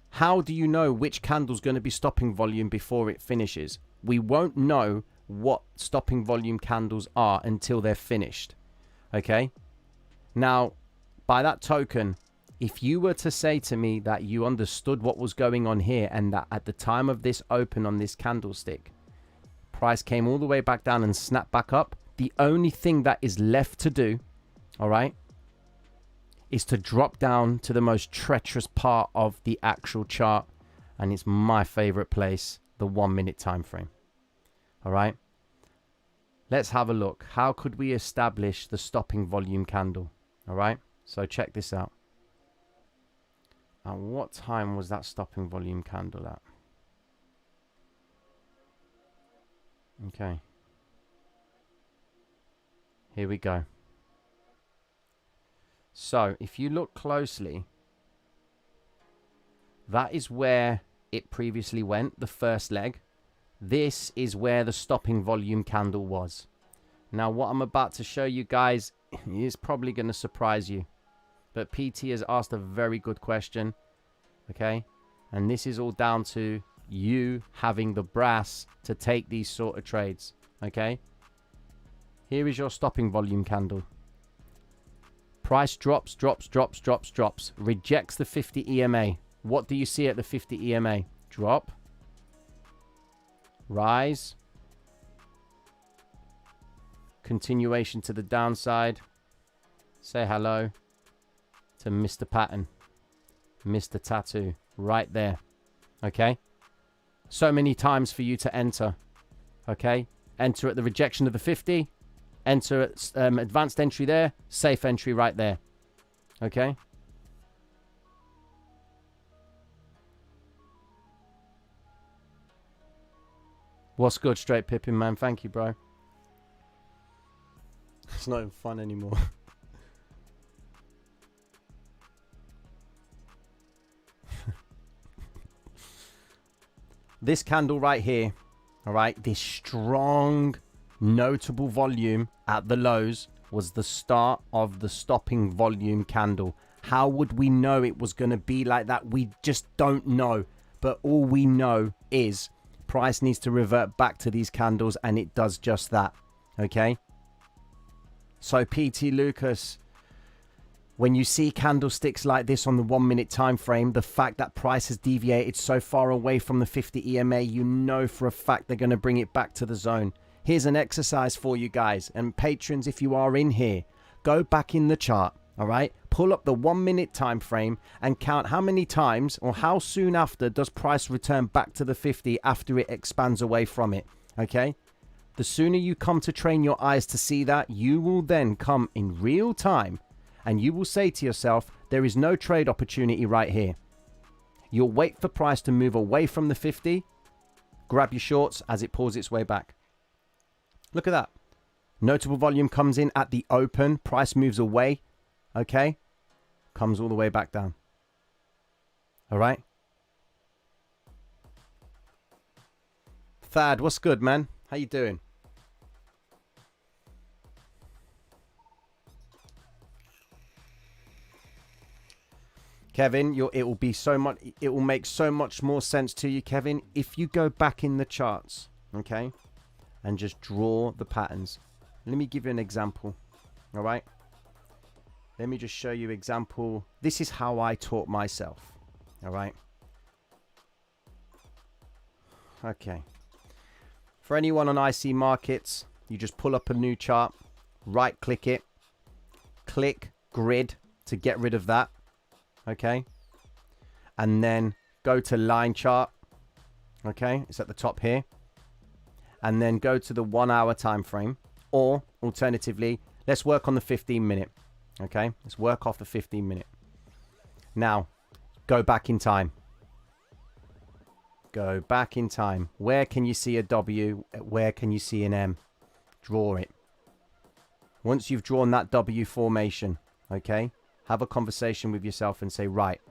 How do you know which candle's going to be stopping volume before it finishes? We won't know what stopping volume candles are until they're finished. Okay? Now, by that token... If you were to say to me that you understood what was going on here and that at the time of this open on this candlestick, price came all the way back down and snapped back up, the only thing that is left to do, all right, is to drop down to the most treacherous part of the actual chart. And it's my favorite place, the 1 minute time frame. All right. Let's have a look. How could we establish the stopping volume candle? All right. So check this out. And what time was that stopping volume candle at? Okay. Here we go. So, if you look closely, that is where it previously went, the first leg. This is where the stopping volume candle was. Now, what I'm about to show you guys is probably going to surprise you. But PT has asked a very good question, okay? And this is all down to you having the brass to take these sort of trades, okay? Here is your stopping volume candle. Price drops, rejects the 50 EMA. What do you see at the 50 EMA? Drop. Rise. Continuation to the downside. Say hello to Mr. Pattern, Mr. Tattoo, right there. Okay? So many times for you to enter. Okay? Enter at the rejection of the 50. Enter at advanced entry there. Safe entry right there. Okay? What's good, Straight Pippin, man? Thank you, bro. It's not even fun anymore. This candle right here, all right, this strong, notable volume at the lows was the start of the stopping volume candle. How would we know it was going to be like that? We just don't know. But all we know is price needs to revert back to these candles, and it does just that. Okay? So PT Lucas, when you see candlesticks like this on the 1 minute time frame, the fact that price has deviated so far away from the 50 EMA, you know for a fact they're going to bring it back to the zone. Here's an exercise for you guys, and patrons, if you are in here, go back in the chart, all right? Pull up the 1 minute time frame and count how many times or how soon after does price return back to the 50 after it expands away from it, okay? The sooner you come to train your eyes to see that, you will then come in real time and you will say to yourself, there is no trade opportunity right here. You'll wait for price to move away from the 50, grab your shorts as it pulls its way back. Look at that. Notable volume comes in at the open, price moves away, okay? Comes all the way back down. All right. Thad, what's good, man? How you doing? Kevin, it will be so much. It will make so much more sense to you, Kevin, if you go back in the charts, okay, and just draw the patterns. Let me give you an example. All right. Let me just show you example. This is how I taught myself. All right. Okay. For anyone on IC markets, you just pull up a new chart, right click it, click grid to get rid of that. Okay. And then go to line chart. Okay. It's at the top here. And then go to the 1 hour time frame, or alternatively, let's work on the 15-minute. Okay. Let's work off the 15-minute. Now, go back in time. Go back in time. Where can you see a W? Where can you see an M? Draw it. Once you've drawn that W formation, okay, have a conversation with yourself and say, right,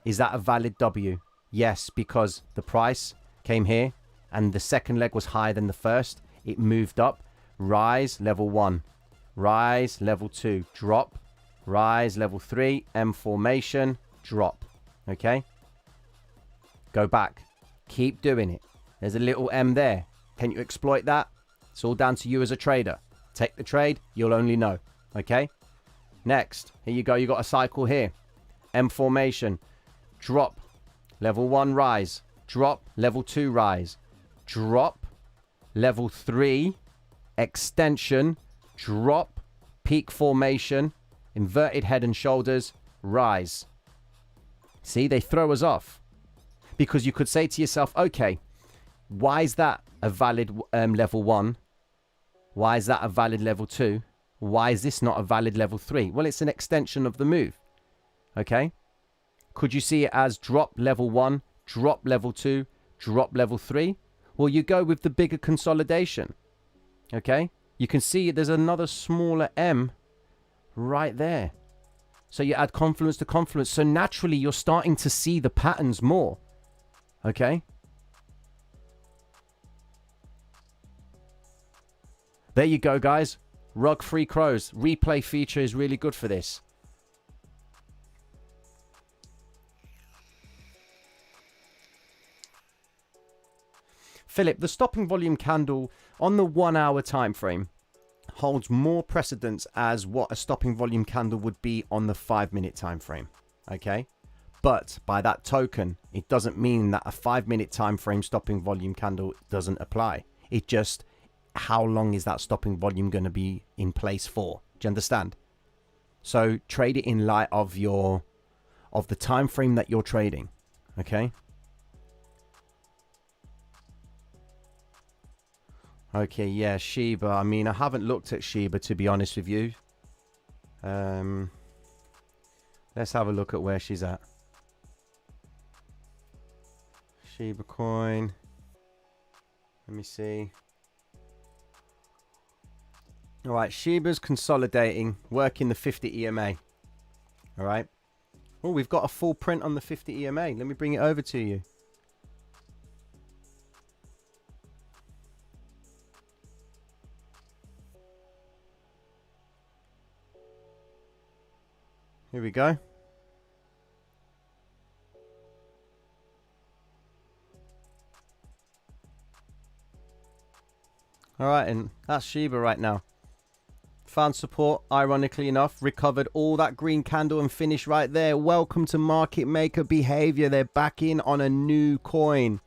is that a valid W? Yes, because the price came here and the second leg was higher than the first. It moved up. Rise, level 1. Rise, level 2. Drop. Rise, level 3. M formation. Drop. Okay? Go back. Keep doing it. There's a little M there. Can you exploit that? It's all down to you as a trader. Take the trade. You'll only know. Okay? Next. Here you go. You got a cycle here. M formation. Drop. Level 1 rise. Drop. Level 2 rise. Drop. Level 3. Extension. Drop. Peak formation. Inverted head and shoulders. Rise. See, they throw us off. Because you could say to yourself, okay, why is that a valid level 1? Why is that a valid level 2? Why is this not a valid level 3? Well, it's an extension of the move. Okay? Could you see it as drop level 1, drop level 2, drop level 3? Well, you go with the bigger consolidation. Okay? You can see there's another smaller M right there. So you add confluence to confluence. So naturally, you're starting to see the patterns more. Okay? There you go, guys. Rug-free crows. Replay feature is really good for this. Philip, the stopping volume candle on the 1 hour time frame holds more precedence as what a stopping volume candle would be on the 5-minute time frame. Okay? But by that token, it doesn't mean that a 5-minute time frame stopping volume candle doesn't apply. It just, how long is that stopping volume going to be in place for? Do you understand? So trade it in light of the time frame that you're trading. Okay? Okay, yeah, Shiba. I mean, I haven't looked at Shiba, to be honest with you. Let's have a look at where she's at. Shiba coin. Let me see. All right, Shiba's consolidating, working the 50 EMA. All right. Oh, we've got a full print on the 50 EMA. Let me bring it over to you. Here we go. All right, and that's Shiba right now. Found support, ironically enough, recovered all that green candle and finished right there. Welcome to market maker behavior. They're back in on a new coin.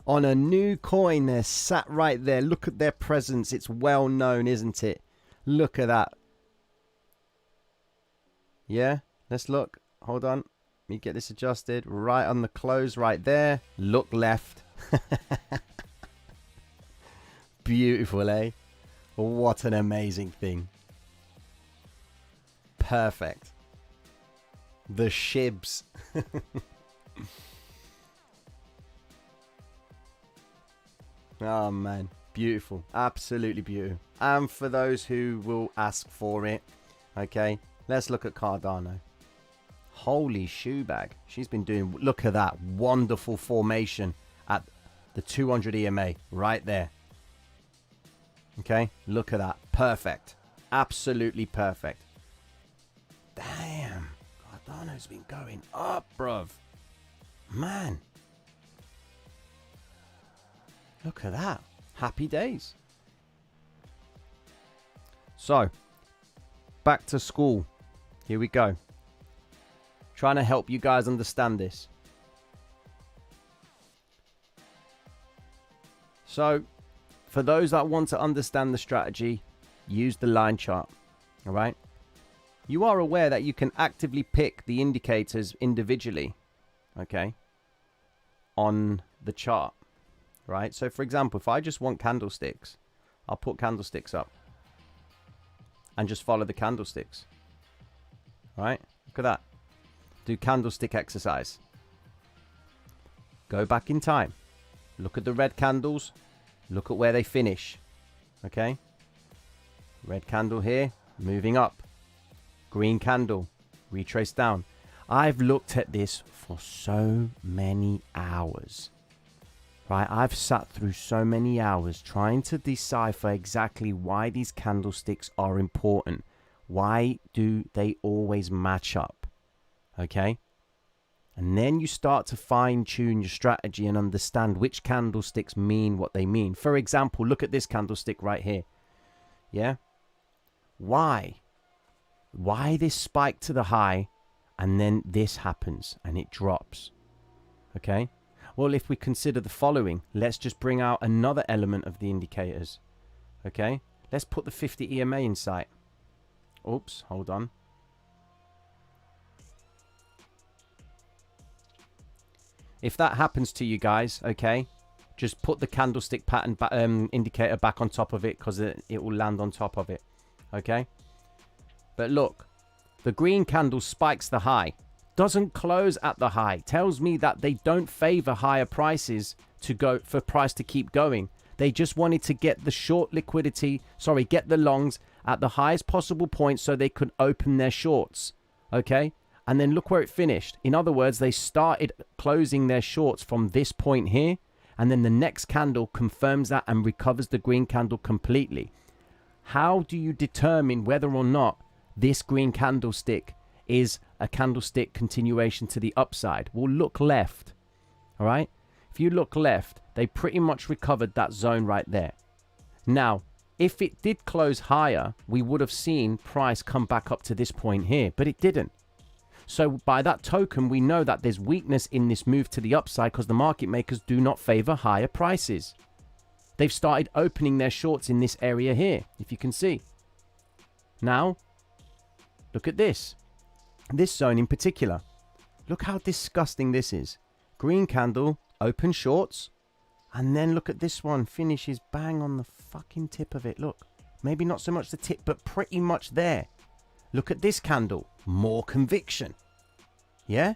On a new coin, they're sat right there. Look at their presence. It's well known, isn't it? Look at that. Yeah, let's look. Hold on. Let me get this adjusted. Right on the close right there. Look left. Beautiful, eh? What an amazing thing. Perfect. The SHIBs. Oh, man. Beautiful. Absolutely beautiful. And for those who will ask for it, okay, let's look at Cardano. Holy shoe bag. She's been doing, look at that wonderful formation at the 200 EMA right there. Okay, look at that. Perfect. Absolutely perfect. Damn. Cardano's been going up, bruv. Man. Look at that. Happy days. So, back to school. Here we go. Trying to help you guys understand this. So, for those that want to understand the strategy, use the line chart. All right. You are aware that you can actively pick the indicators individually. Okay. On the chart. Right. So, for example, if I just want candlesticks, I'll put candlesticks up. And just follow the candlesticks. Right. Look at that. Do candlestick exercise. Go back in time. Look at the red candles. Look at where they finish. Okay. Red candle here. Moving up. Green candle. Retrace down. I've looked at this for so many hours. Right. I've sat through so many hours trying to decipher exactly why these candlesticks are important. Why do they always match up? Okay. And then you start to fine tune your strategy and understand which candlesticks mean what they mean. For example, look at this candlestick right here. Yeah. Why? Why this spike to the high and then this happens and it drops? Okay. Well, if we consider the following, let's just bring out another element of the indicators. Okay. Let's put the 50 EMA in sight. Oops, hold on. If that happens to you guys, okay, just put the candlestick pattern indicator back on top of it because it will land on top of it, okay? But look, the green candle spikes the high, doesn't close at the high, tells me that they don't favor higher prices to go for price to keep going. They just wanted to get the short liquidity, get the longs at the highest possible point so they could open their shorts, okay? And then look where it finished. In other words, they started closing their shorts from this point here. And then the next candle confirms that and recovers the green candle completely. How do you determine whether or not this green candlestick is a candlestick continuation to the upside? Well, look left. All right. If you look left, they pretty much recovered that zone right there. Now, if it did close higher, we would have seen price come back up to this point here, but it didn't. So by that token, we know that there's weakness in this move to the upside because the market makers do not favor higher prices. They've started opening their shorts in this area here, if you can see. Now, look at this. This zone in particular. Look how disgusting this is. Green candle, open shorts. And then look at this one. Finishes bang on the fucking tip of it. Look, maybe not so much the tip, but pretty much there. Look at this candle. More conviction. Yeah?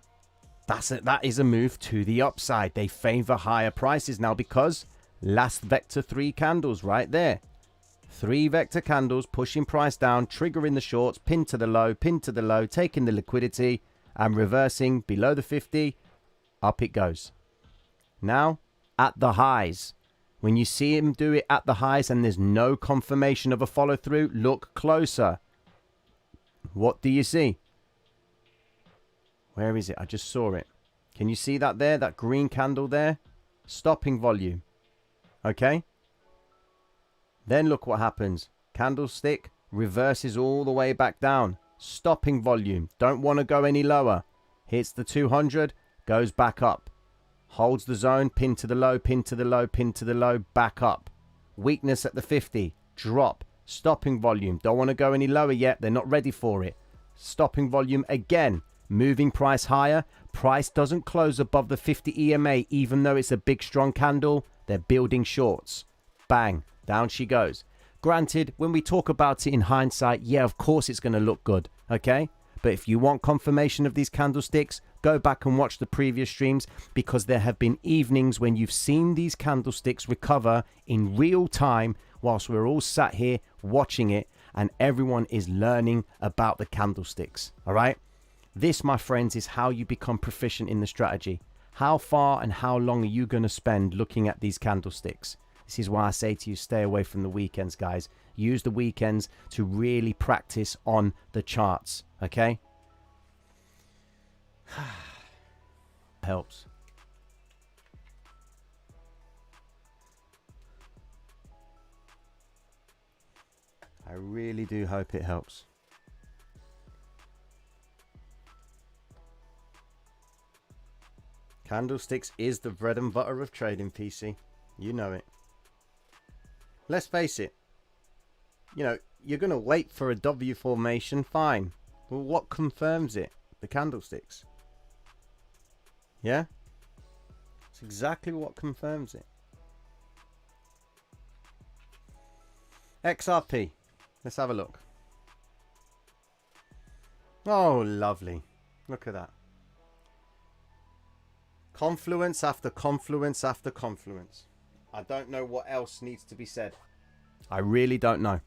That is a move to the upside. They favor higher prices now because last vector 3 candles right there. 3 vector candles pushing price down, triggering the shorts, pin to the low, taking the liquidity and reversing below the 50. Up it goes. Now, at the highs. When you see him do it at the highs and there's no confirmation of a follow through, look closer. What do you see? Where is it? I just saw it. Can you see that there? That green candle there? Stopping volume. Okay. Then look what happens. Candlestick reverses all the way back down. Stopping volume. Don't want to go any lower. Hits the 200. Goes back up. Holds the zone. Pin to the low. Pin to the low. Pin to the low. Back up. Weakness at the 50. Drop. Stopping volume. Don't want to go any lower yet. They're not ready for it. Stopping volume again. Moving price higher. Price doesn't close above the 50 EMA even though it's a big strong candle. They're building shorts. Bang. Down she goes. Granted, when we talk about it in hindsight, yeah, of course it's going to look good. Okay? But if you want confirmation of these candlesticks, go back and watch the previous streams because there have been evenings when you've seen these candlesticks recover in real time whilst we're all sat here watching it and everyone is learning about the candlesticks. All right? This, my friends, is how you become proficient in the strategy. How far and how long are you going to spend looking at these candlesticks? This is why I say to you, stay away from the weekends, guys. Use the weekends to really practice on the charts, okay? Helps. I really do hope it helps. Candlesticks is the bread and butter of trading, PC. You know it. Let's face it. You know, you're going to wait for a W formation, fine. Well, what confirms it? The candlesticks. Yeah? It's exactly what confirms it. XRP. Let's have a look. Oh, lovely. Look at that. Confluence after confluence after confluence. I don't know what else needs to be said. I really don't know.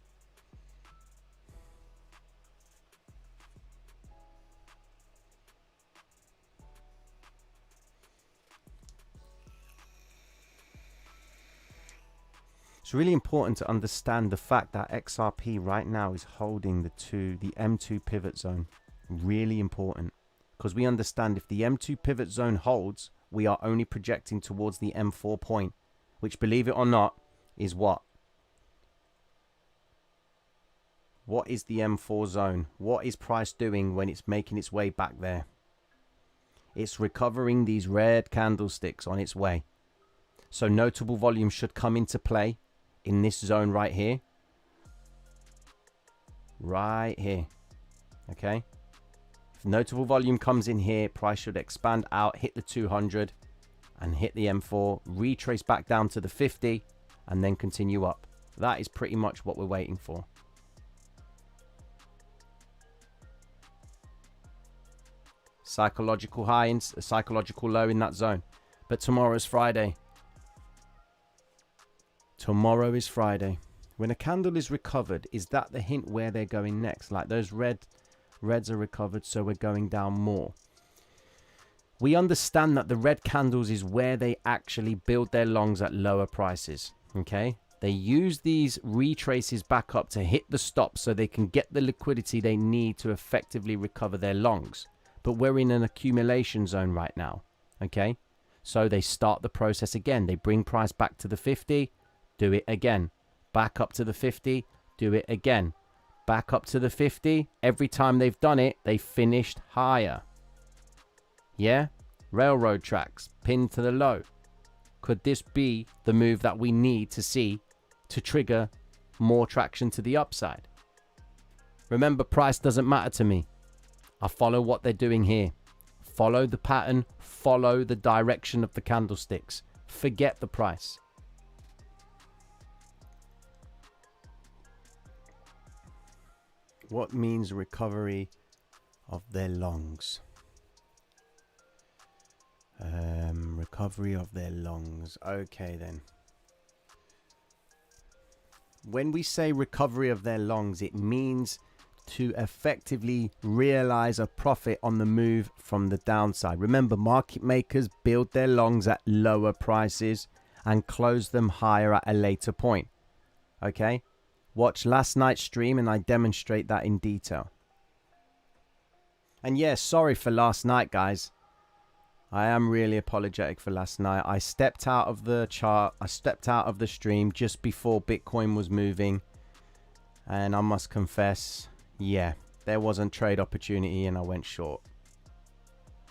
It's really important to understand the fact that XRP right now is holding the M2 pivot zone. Really important. Because we understand if the M2 pivot zone holds, we are only projecting towards the M4 point, which, believe it or not, is what? What is the M4 zone? What is price doing when it's making its way back there? It's recovering these red candlesticks on its way. So notable volume should come into play in this zone right here. Right here. Okay? If notable volume comes in here, price should expand out, hit the 200 and hit the M4, retrace back down to the 50 and then continue up. That is pretty much what we're waiting for. Psychological high and psychological low in that zone. But tomorrow's Friday. Tomorrow is Friday. When a candle is recovered, is that the hint where they're going next? Like those reds are recovered, so we're going down more. We understand that the red candles is where they actually build their longs at lower prices. Okay? They use these retraces back up to hit the stop so they can get the liquidity they need to effectively recover their longs. But we're in an accumulation zone right now. Okay? So they start the process again. They bring price back to the 50, do it again. Back up to the 50, do it again. Back up to the 50. Every time they've done it, they finished higher. Yeah? Railroad tracks, pinned to the low. Could this be the move that we need to see to trigger more traction to the upside? Remember, price doesn't matter to me. I follow what they're doing here. Follow the pattern, follow the direction of the candlesticks. Forget the price. What means recovery of their longs? Recovery of their longs. Okay then. When we say recovery of their longs, it means to effectively realize a profit on the move from the downside. Remember, market makers build their longs at lower prices and close them higher at a later point. Okay? Watch last night's stream and I demonstrate that in detail. And yes, sorry for last night, guys. I am really apologetic for last night. I stepped out of the chart. I stepped out of the stream just before Bitcoin was moving. And I must confess, yeah, there wasn't trade opportunity and I went short.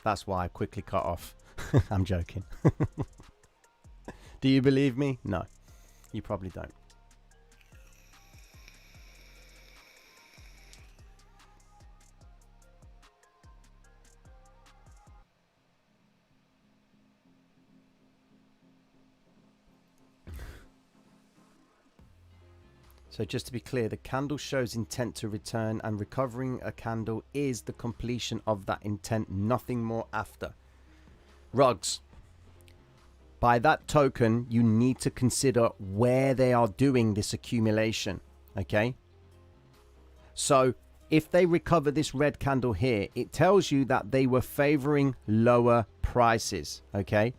That's why I quickly cut off. I'm joking. Do you believe me? No, you probably don't. So just to be clear, the candle shows intent to return and recovering a candle is the completion of that intent, nothing more after. Rugs. By that token, you need to consider where they are doing this accumulation. Okay? So if they recover this red candle here, it tells you that they were favoring lower prices. Okay,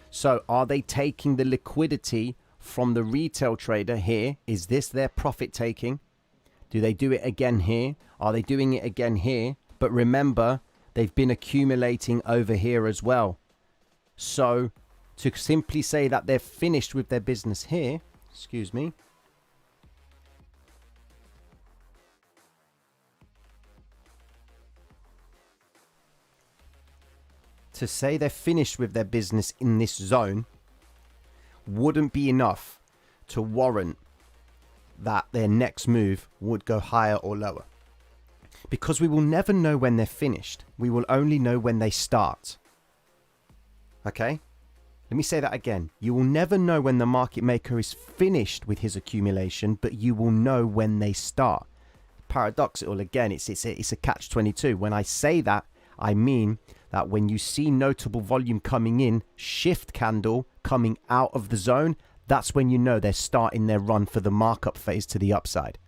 so are they taking the liquidity from the retail trader here? Is this their profit taking? Do they do it again here? Are they doing it again here? But remember, they've been accumulating over here as well. So to simply say that they're finished with their business here, excuse me, to say they're finished with their business in this zone wouldn't be enough to warrant that their next move would go higher or lower. Because we will never know when they're finished. We will only know when they start. Okay? Let me say that again. You will never know when the market maker is finished with his accumulation, but you will know when they start. Paradoxical again, it's a catch-22. When I say that, I mean that when you see notable volume coming in, shift candle coming out of the zone, that's when you know they're starting their run for the markup phase to the upside.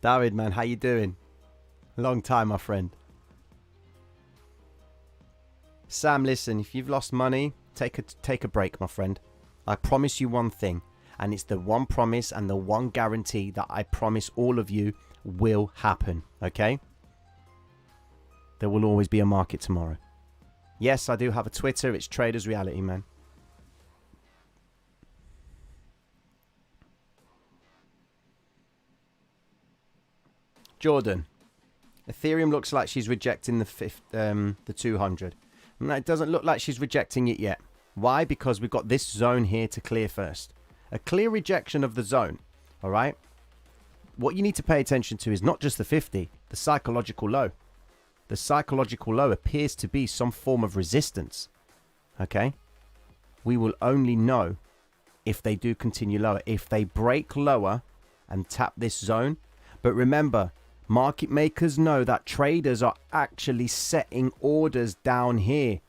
David, man, how you doing? Long time, my friend. Sam, listen, if you've lost money, take a break, my friend. I promise you one thing, and it's the one promise and the one guarantee that I promise all of you will happen, okay? There will always be a market tomorrow. Yes, I do have a Twitter. It's Traders Reality, man. Jordan, Ethereum looks like she's rejecting the 200. No, it doesn't look like she's rejecting it yet. Why? Because we've got this zone here to clear first. A clear rejection of the zone, all right? What you need to pay attention to is not just the 50, the psychological low. The psychological low appears to be some form of resistance, okay? We will only know if they do continue lower, if they break lower and tap this zone. But remember, market makers know that traders are actually setting orders down here.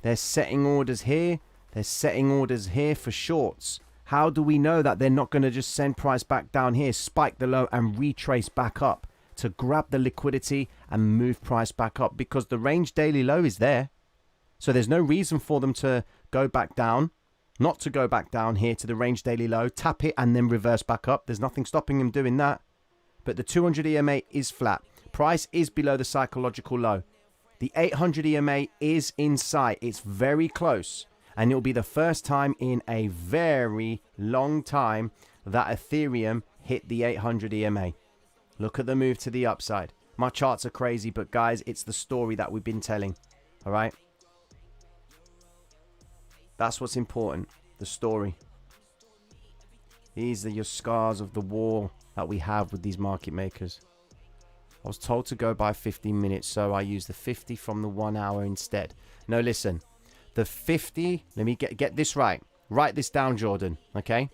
They're setting orders here. They're setting orders here for shorts. How do we know that they're not going to just send price back down here, spike the low and retrace back up to grab the liquidity and move price back up? Because the range daily low is there. So there's no reason for them to go back down, not to go back down here to the range daily low, tap it and then reverse back up. There's nothing stopping them doing that. But the 200 EMA is flat. Price is below the psychological low. The 800 EMA is in sight. It's very close. And it'll be the first time in a very long time that Ethereum hit the 800 EMA. Look at the move to the upside. My charts are crazy, but guys, it's the story that we've been telling. All right? That's what's important. The story. These are your scars of the war that we have with these market makers. I was told to go by 15 minutes, so I used the 50 from the 1 hour instead. No, listen. The 50, let me get this right. Write this down, Jordan, okay?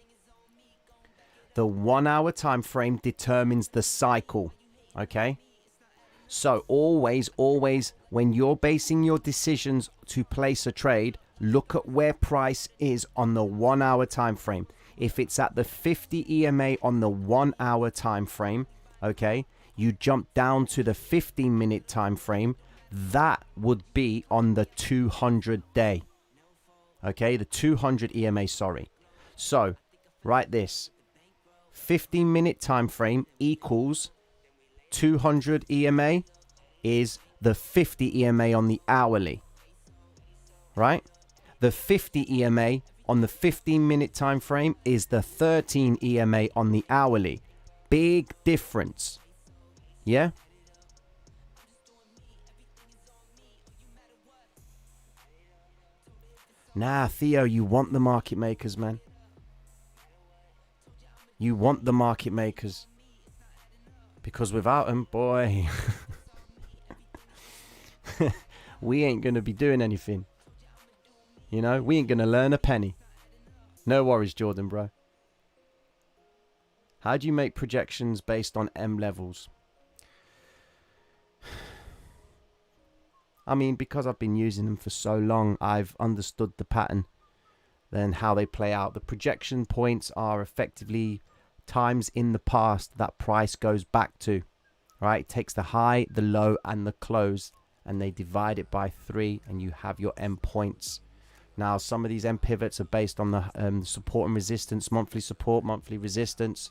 The 1 hour time frame determines the cycle, okay? So always, when you're basing your decisions to place a trade, look at where price is on the 1 hour time frame. If it's at the 50 EMA on the 1 hour time frame, okay, you jump down to the 15-minute time frame. That would be on the 200 day. Okay, the 200 EMA, sorry. So, write this. 15-minute time frame equals 200 EMA is the 50 EMA on the hourly. Right? The 50 EMA on the 15-minute time frame is the 13 EMA on the hourly. Big difference. Yeah? Nah, Theo, you want the market makers, man. You want the market makers. Because without them, boy, we ain't going to be doing anything. You know, we ain't going to learn a penny. No worries, Jordan, bro. How do you make projections based on M levels? I mean, because I've been using them for so long, I've understood the pattern. then how they play out. The projection points are effectively times in the past that price goes back to, right? It takes the high, the low, and the close, and they divide it by 3, and you have your M points. Now, some of these M pivots are based on the support and resistance, monthly support, monthly resistance,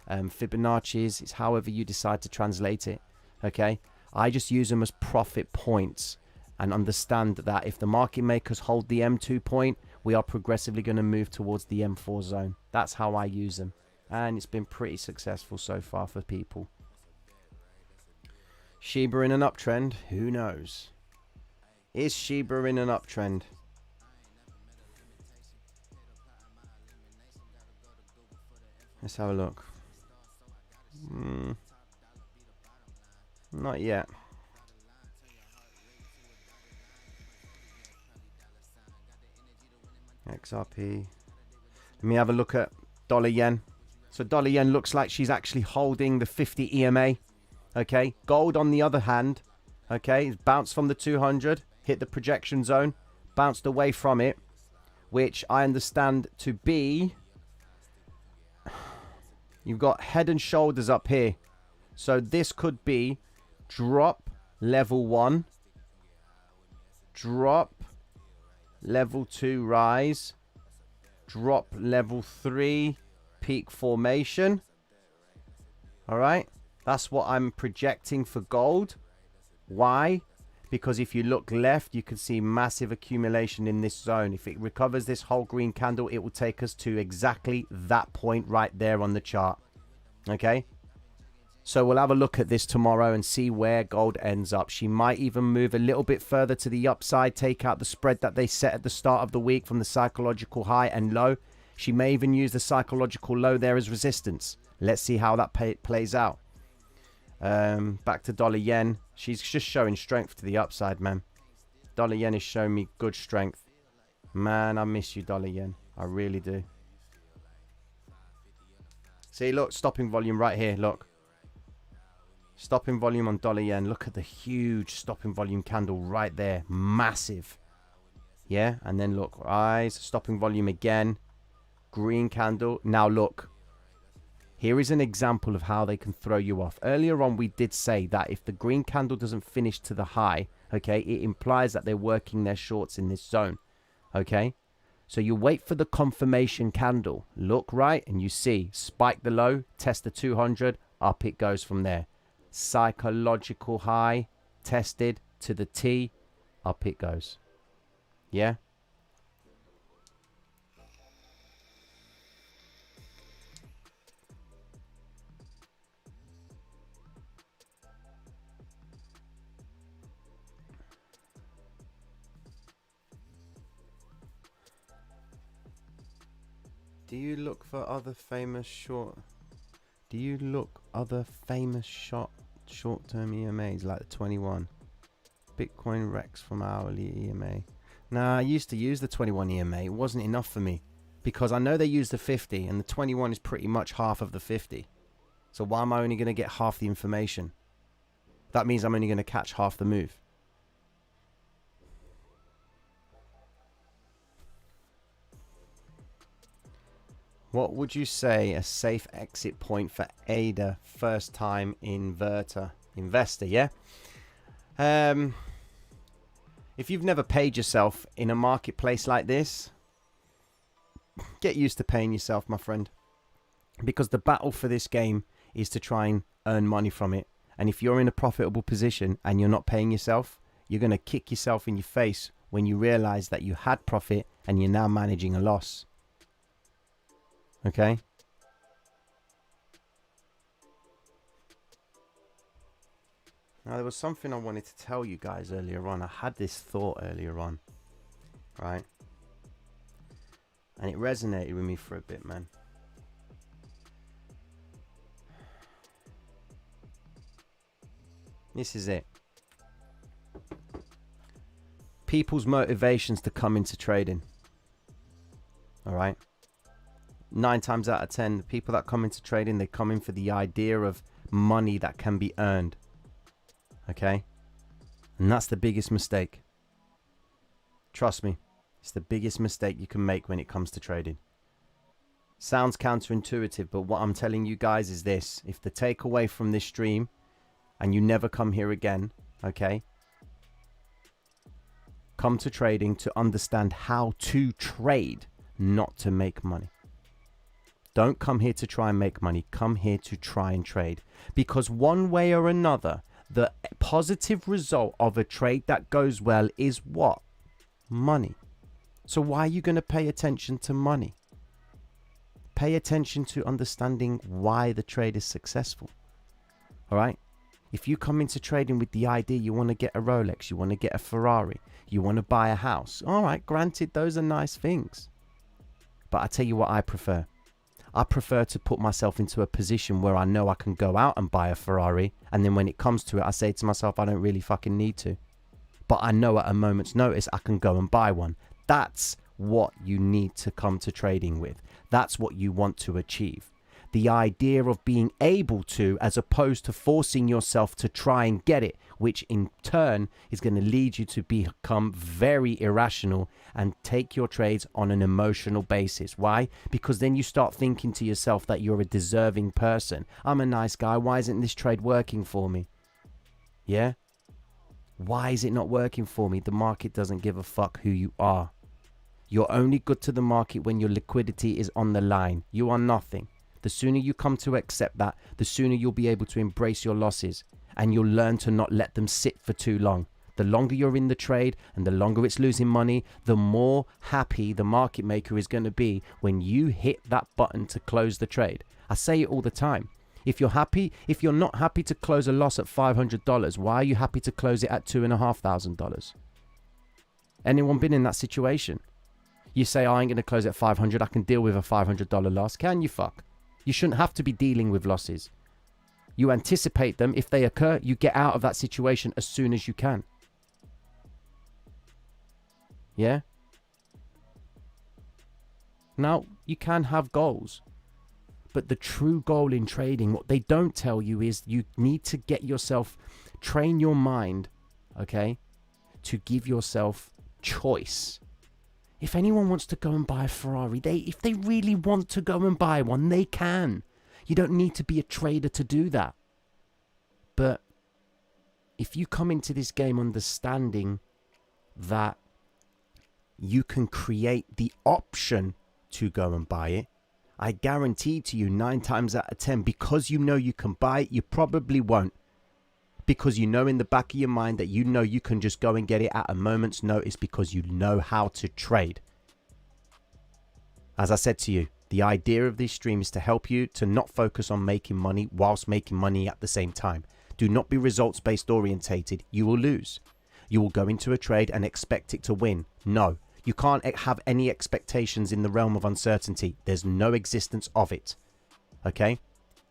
Fibonacci's. It's however you decide to translate it, okay? I just use them as profit points and understand that if the market makers hold the M2 point, we are progressively going to move towards the M4 zone. That's how I use them. And it's been pretty successful so far for people. Shiba in an uptrend? Who knows? Is Shiba in an uptrend? Let's have a look. Not yet. XRP. Let me have a look at dollar yen. So dollar yen looks like she's actually holding the 50 EMA. Okay. Gold on the other hand. Okay. It's bounced from the 200. Hit the projection zone. Bounced away from it. Which I understand to be... You've got head and shoulders up here. So this could be drop level 1. Drop level 2 rise. Drop level 3 peak formation. Alright. That's what I'm projecting for gold. Why? Because if you look left, you can see massive accumulation in this zone. If it recovers this whole green candle, it will take us to exactly that point right there on the chart. Okay? So we'll have a look at this tomorrow and see where gold ends up. She might even move a little bit further to the upside, take out the spread that they set at the start of the week from the psychological high and low. She may even use the psychological low there as resistance. Let's see how that plays out. Back to dollar yen. She's just showing strength to the upside, man. Dollar yen is showing me good strength. Man, I miss you, dollar yen. I really do. See, look, stopping volume right here. Look. Stopping volume on dollar yen. Look at the huge stopping volume candle right there. Massive. Yeah, and then look. Rise. Stopping volume again. Green candle. Now look. Here is an example of how they can throw you off. Earlier on, we did say that if the green candle doesn't finish to the high, okay, it implies that they're working their shorts in this zone, okay? So you wait for the confirmation candle. Look right, and you see, spike the low, test the 200, up it goes from there. Psychological high, tested to the T, up it goes. Yeah? Do you look for other famous short-term EMAs like the 21? Bitcoin Rex from hourly EMA. Nah, I used to use the 21 EMA. It wasn't enough for me because I know they use the 50 and the 21 is pretty much half of the 50. So why am I only going to get half the information? That means I'm only going to catch half the move. What would you say a safe exit point for ADA first time investor, yeah? If you've never paid yourself in a marketplace like this, get used to paying yourself, my friend. Because the battle for this game is to try and earn money from it. And if you're in a profitable position and you're not paying yourself, you're going to kick yourself in your face when you realize that you had profit and you're now managing a loss. Okay. Now there was something I wanted to tell you guys earlier on. I had this thought earlier on, right? And it resonated with me for a bit, man. This is it. People's motivations to come into trading. All right. 9 times out of 10, the people that come into trading, they come in for the idea of money that can be earned. Okay? And that's the biggest mistake. Trust me. It's the biggest mistake you can make when it comes to trading. Sounds counterintuitive, but what I'm telling you guys is this. If the takeaway from this stream, and you never come here again, okay? Come to trading to understand how to trade, not to make money. Don't come here to try and make money. Come here to try and trade. Because one way or another, the positive result of a trade that goes well is what? Money. So why are you going to pay attention to money? Pay attention to understanding why the trade is successful. All right? If you come into trading with the idea you want to get a Rolex, you want to get a Ferrari, you want to buy a house. All right, granted, those are nice things. But I tell you what I prefer. I prefer to put myself into a position where I know I can go out and buy a Ferrari. And then when it comes to it, I say to myself, I don't really fucking need to. But I know at a moment's notice, I can go and buy one. That's what you need to come to trading with. That's what you want to achieve. The idea of being able to, as opposed to forcing yourself to try and get it, which in turn is going to lead you to become very irrational and take your trades on an emotional basis. Why? Because then you start thinking to yourself that you're a deserving person. I'm a nice guy. Why isn't this trade working for me? Yeah? Why is it not working for me? The market doesn't give a fuck who you are. You're only good to the market when your liquidity is on the line. You are nothing. The sooner you come to accept that, the sooner you'll be able to embrace your losses, and you'll learn to not let them sit for too long. The longer you're in the trade and the longer it's losing money, the more happy the market maker is going to be when you hit that button to close the trade. I say it all the time. If you're not happy to close a loss at $500, why are you happy to close it at $2,500? Anyone been in that situation? You say, I ain't going to close at 500. I can deal with a $500 loss. Can you fuck? You shouldn't have to be dealing with losses. You anticipate them. If they occur, you get out of that situation as soon as you can. Yeah? Now, you can have goals. But the true goal in trading, what they don't tell you is you need to get yourself, train your mind, okay, to give yourself choice. If anyone wants to go and buy a Ferrari, if they really want to go and buy one, they can. You don't need to be a trader to do that. But if you come into this game understanding that you can create the option to go and buy it, I guarantee to you 9 times out of 10, because you know you can buy it, you probably won't. Because you know in the back of your mind that you know you can just go and get it at a moment's notice because you know how to trade. As I said to you, the idea of this stream is to help you to not focus on making money whilst making money at the same time. Do not be results-based orientated. You will lose. You will go into a trade and expect it to win. No, you can't have any expectations in the realm of uncertainty. There's no existence of it. Okay?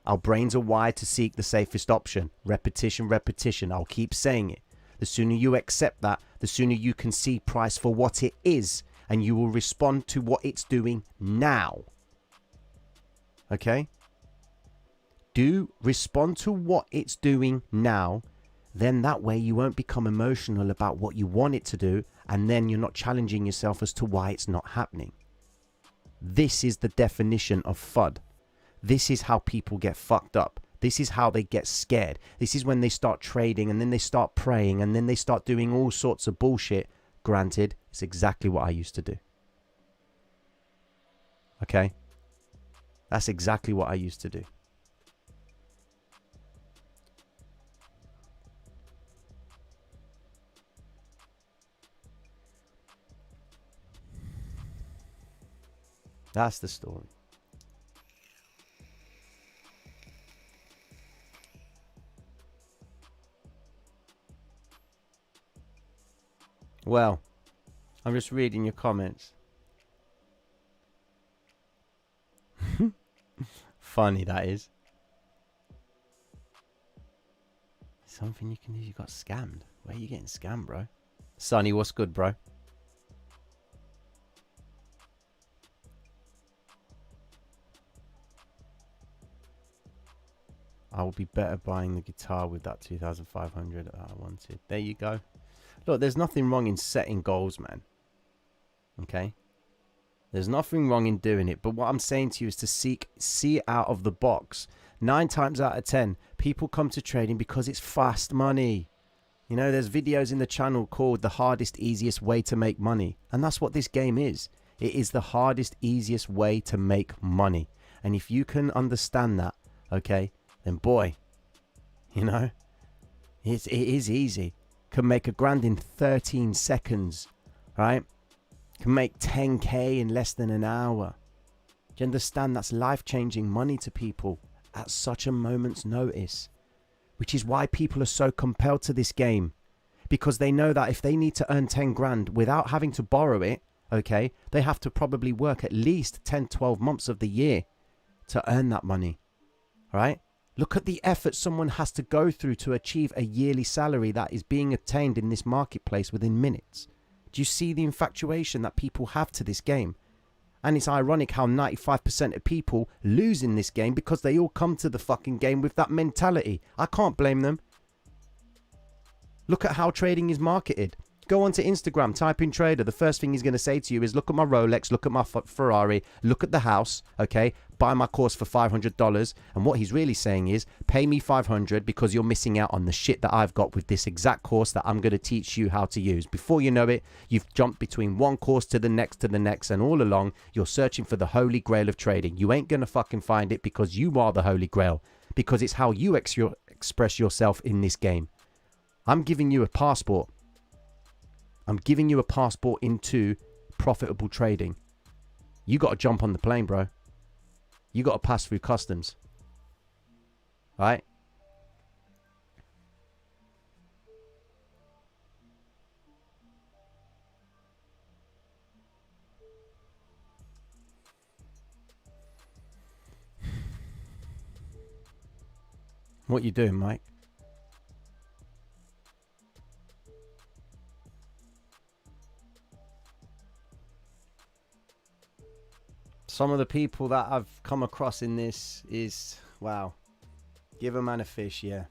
Our brains are wired to seek the safest option. Repetition, repetition. I'll keep saying it. The sooner you accept that, the sooner you can see price for what it is, and you will respond to what it's doing now. Okay? Do respond to what it's doing now. Then that way you won't become emotional about what you want it to do, and then you're not challenging yourself as to why it's not happening. This is the definition of FUD. This is how people get fucked up. This is how they get scared. This is when they start trading and then they start praying and then they start doing all sorts of bullshit. Granted, it's exactly what I used to do. Okay? That's exactly what I used to do. That's the story. Well, I'm just reading your comments. Funny that is. Something you can do. You got scammed. Where are you getting scammed, bro? Sonny, what's good, bro? I will be better buying the guitar with that 2,500 I wanted. There you go. Look, there's nothing wrong in setting goals, man. Okay? There's nothing wrong in doing it. But what I'm saying to you is to see out of the box. 9 times out of 10, people come to trading because it's fast money. You know, there's videos in the channel called the hardest, easiest way to make money. And that's what this game is. It is the hardest, easiest way to make money. And if you can understand that, okay, then boy, you know, it is easy. Can make $1,000 in 13 seconds, right? Can make 10K in less than an hour. Do you understand? That's life-changing money to people at such a moment's notice. Which is why people are so compelled to this game. Because they know that if they need to earn 10 grand without having to borrow it, okay, they have to probably work at least 10, 12 months of the year to earn that money, right? Look at the effort someone has to go through to achieve a yearly salary that is being attained in this marketplace within minutes. Do you see the infatuation that people have to this game? And it's ironic how 95% of people lose in this game because they all come to the fucking game with that mentality. I can't blame them. Look at how trading is marketed. Go onto Instagram, type in trader. The first thing he's going to say to you is look at my Rolex, look at my Ferrari, look at the house, okay? Buy my course for $500. And what he's really saying is pay me $500 because you're missing out on the shit that I've got with this exact course that I'm going to teach you how to use. Before you know it, you've jumped between one course to the next, and all along, you're searching for the holy grail of trading. You ain't going to fucking find it because you are the holy grail, because it's how you express yourself in this game. I'm giving you a passport. I'm giving you a passport into profitable trading. You got to jump on the plane, bro. You got to pass through customs. Right? What you doing, Mike? Some of the people that I've come across in this is, wow, give a man a fish, yeah.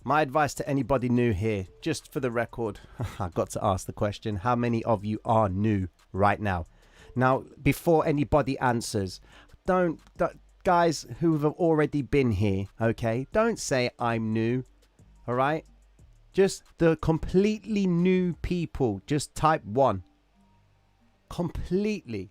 My advice to anybody new here, just for the record, I've got to ask the question, how many of you are new right now? Now, before anybody answers, don't guys who have already been here, okay, don't say I'm new, all right? Just the completely new people, just type 1. Completely.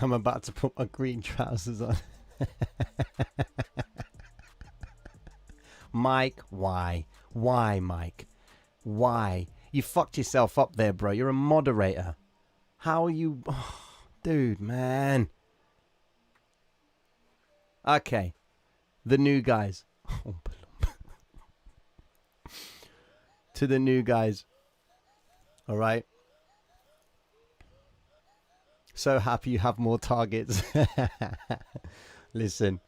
I'm about to put my green trousers on. Mike, why? Why, Mike? Why? You fucked yourself up there, bro. You're a moderator. How are you? Oh, dude, man. Okay. The new guys. To the new guys. All right. So happy you have more targets. Listen,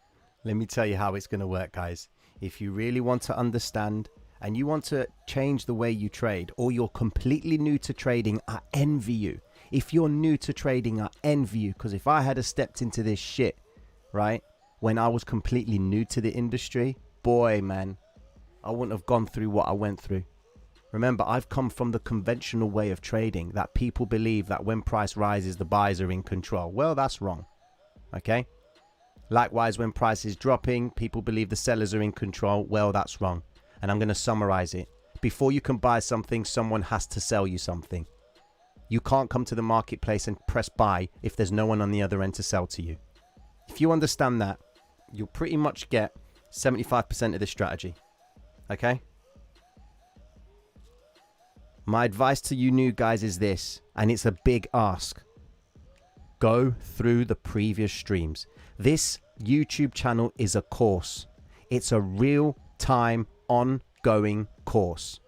let me tell you how it's going to work, guys. If you really want to understand and you want to change the way you trade, or you're completely new to trading, I envy you. If you're new to trading, I envy you, because if I had stepped into this shit, right, when I was completely new to the industry, boy, man, I wouldn't have gone through what I went through. Remember, I've come from the conventional way of trading that people believe that when price rises, the buyers are in control. Well, that's wrong. Okay? Likewise, when price is dropping, people believe the sellers are in control. Well, that's wrong. And I'm going to summarize it. Before you can buy something, someone has to sell you something. You can't come to the marketplace and press buy if there's no one on the other end to sell to you. If you understand that, you'll pretty much get 75% of this strategy. Okay? My advice to you new guys is this, and it's a big ask. Go through the previous streams. This YouTube channel is a course. It's a real-time, ongoing course,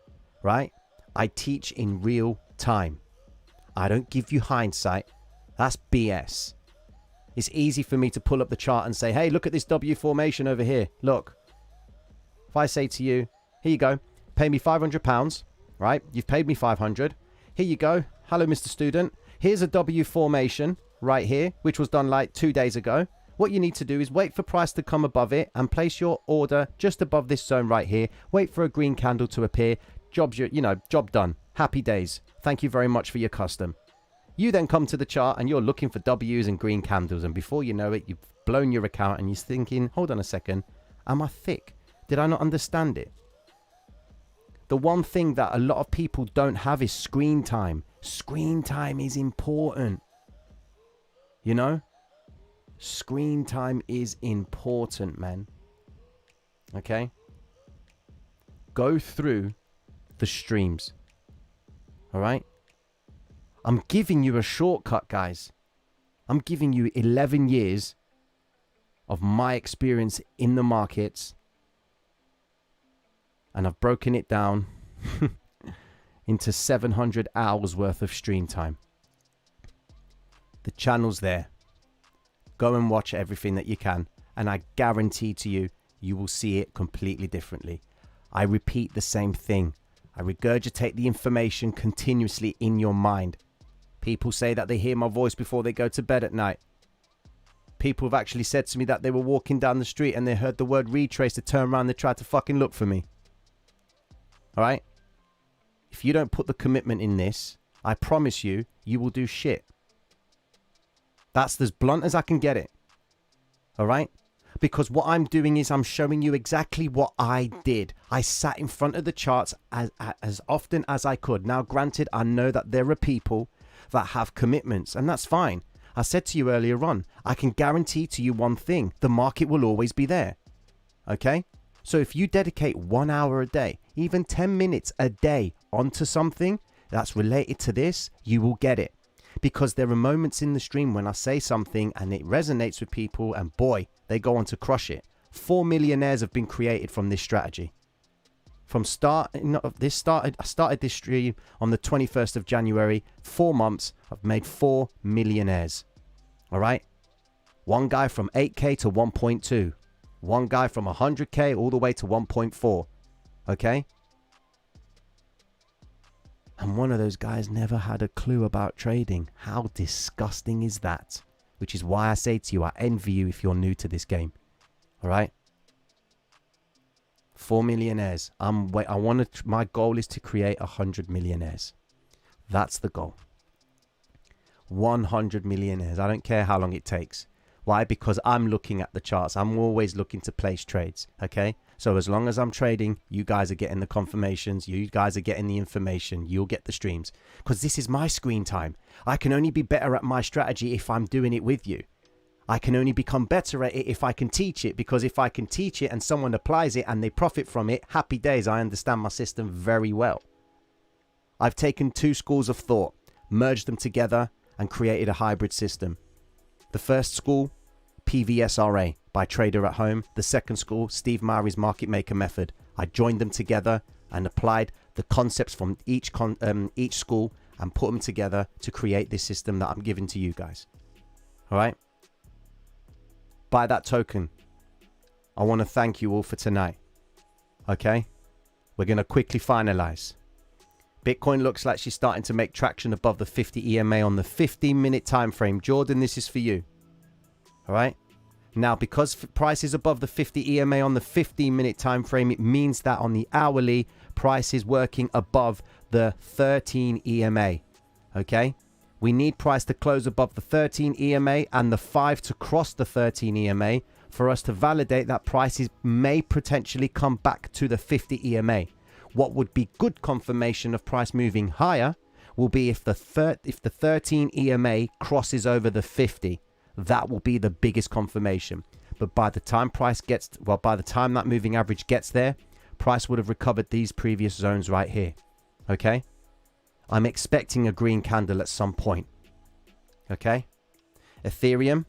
right? I teach in real time. I don't give you hindsight. That's BS. It's easy for me to pull up the chart and say, hey, look at this W formation over here. Look. If I say to you, here you go, pay me £500, right? You've paid me 500. Here you go. Hello, Mr. Student. Here's a W formation right here, which was done like 2 days ago. What you need to do is wait for price to come above it and place your order just above this zone right here. Wait for a green candle to appear. Job done. Happy days. Thank you very much for your custom. You then come to the chart and you're looking for W's and green candles. And before you know it, you've blown your account and you're thinking, hold on a second. Am I thick? Did I not understand it? The one thing that a lot of people don't have is screen time. Screen time is important. You know? Screen time is important, man. Okay? Go through the streams. All right? I'm giving you a shortcut, guys. I'm giving you 11 years of my experience in the markets. And I've broken it down into 700 hours worth of stream time. The channel's there. Go and watch everything that you can. And I guarantee to you, you will see it completely differently. I repeat the same thing. I regurgitate the information continuously in your mind. People say that they hear my voice before they go to bed at night. People have actually said to me that they were walking down the street and they heard the word retrace, to turn around, they tried to fucking look for me. All right? If you don't put the commitment in this, I promise you, you will do shit. That's as blunt as I can get it. All right? Because what I'm doing is I'm showing you exactly what I did. I sat in front of the charts as often as I could. Now, granted, I know that there are people that have commitments, and that's fine. I said to you earlier on, I can guarantee to you one thing. The market will always be there. Okay? So if you dedicate 1 hour a day, even 10 minutes a day onto something that's related to this, you will get it. Because there are moments in the stream when I say something and it resonates with people, and boy, they go on to crush it. 4 millionaires have been created from this strategy. I started this stream on the 21st of January. 4 months, I've made 4 millionaires. All right? One guy from 8K to 1.2. One guy from 100K all the way to 1.4. Okay? And one of those guys never had a clue about trading. How disgusting is that? Which is why I say to you, I envy you if you're new to this game. All right? 4 millionaires. My goal is to create 100 millionaires. That's the goal. 100 millionaires. I don't care how long it takes. Why? Because I'm looking at the charts. I'm always looking to place trades. Okay? So as long as I'm trading, you guys are getting the confirmations. You guys are getting the information. You'll get the streams. Because this is my screen time. I can only be better at my strategy if I'm doing it with you. I can only become better at it if I can teach it. Because if I can teach it and someone applies it and they profit from it, happy days. I understand my system very well. I've taken 2 schools of thought, merged them together and created a hybrid system. The first school, PVSRA by Trader at Home. The second school, Steve Murray's Market Maker Method. I joined them together and applied the concepts from each school and put them together to create this system that I'm giving to you guys. All right? By that token, I want to thank you all for tonight. Okay? We're going to quickly finalize. Bitcoin looks like she's starting to make traction above the 50 EMA on the 15-minute time frame. Jordan, this is for you. All right? Now, because price is above the 50 EMA on the 15-minute time frame, it means that on the hourly, price is working above the 13 EMA. Okay? We need price to close above the 13 EMA and the 5 to cross the 13 EMA for us to validate that prices may potentially come back to the 50 EMA. What would be good confirmation of price moving higher will be if the 13 EMA crosses over the 50. That will be the biggest confirmation. But by the time by the time that moving average gets there, price would have recovered these previous zones right here. Okay? I'm expecting a green candle at some point. Okay? Ethereum,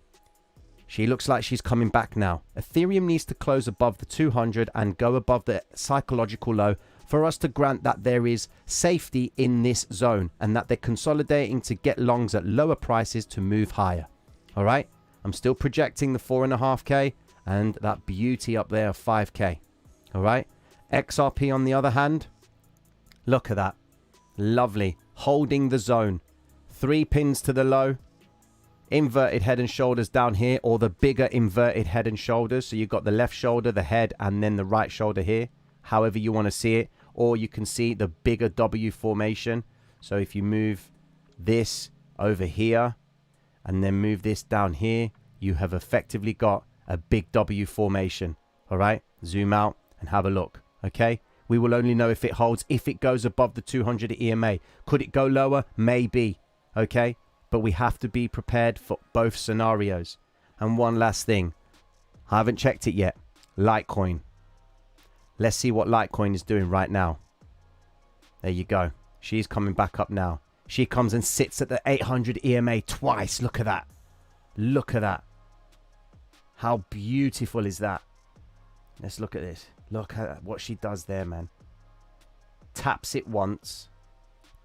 she looks like she's coming back now. Ethereum needs to close above the 200 and go above the psychological low for us to grant that there is safety in this zone and that they're consolidating to get longs at lower prices to move higher. All right? I'm still projecting the 4.5K and that beauty up there of 5K. All right? XRP on the other hand, look at that. Lovely. Holding the zone. 3 pins to the low. Inverted head and shoulders down here, or the bigger inverted head and shoulders. So you've got the left shoulder, the head, and then the right shoulder here. However you want to see it. Or you can see the bigger W formation. So if you move this over here and then move this down here, you have effectively got a big W formation. All right, zoom out and have a look. Okay, we will only know if it holds if it goes above the 200 EMA. Could it go lower? Maybe. Okay, but we have to be prepared for both scenarios. And one last thing, I haven't checked it yet. Litecoin. Let's see what Litecoin is doing right now. There you go. She's coming back up now. She comes and sits at the 800 EMA twice. Look at that. Look at that. How beautiful is that? Let's look at this. Look at what she does there, man. Taps it once.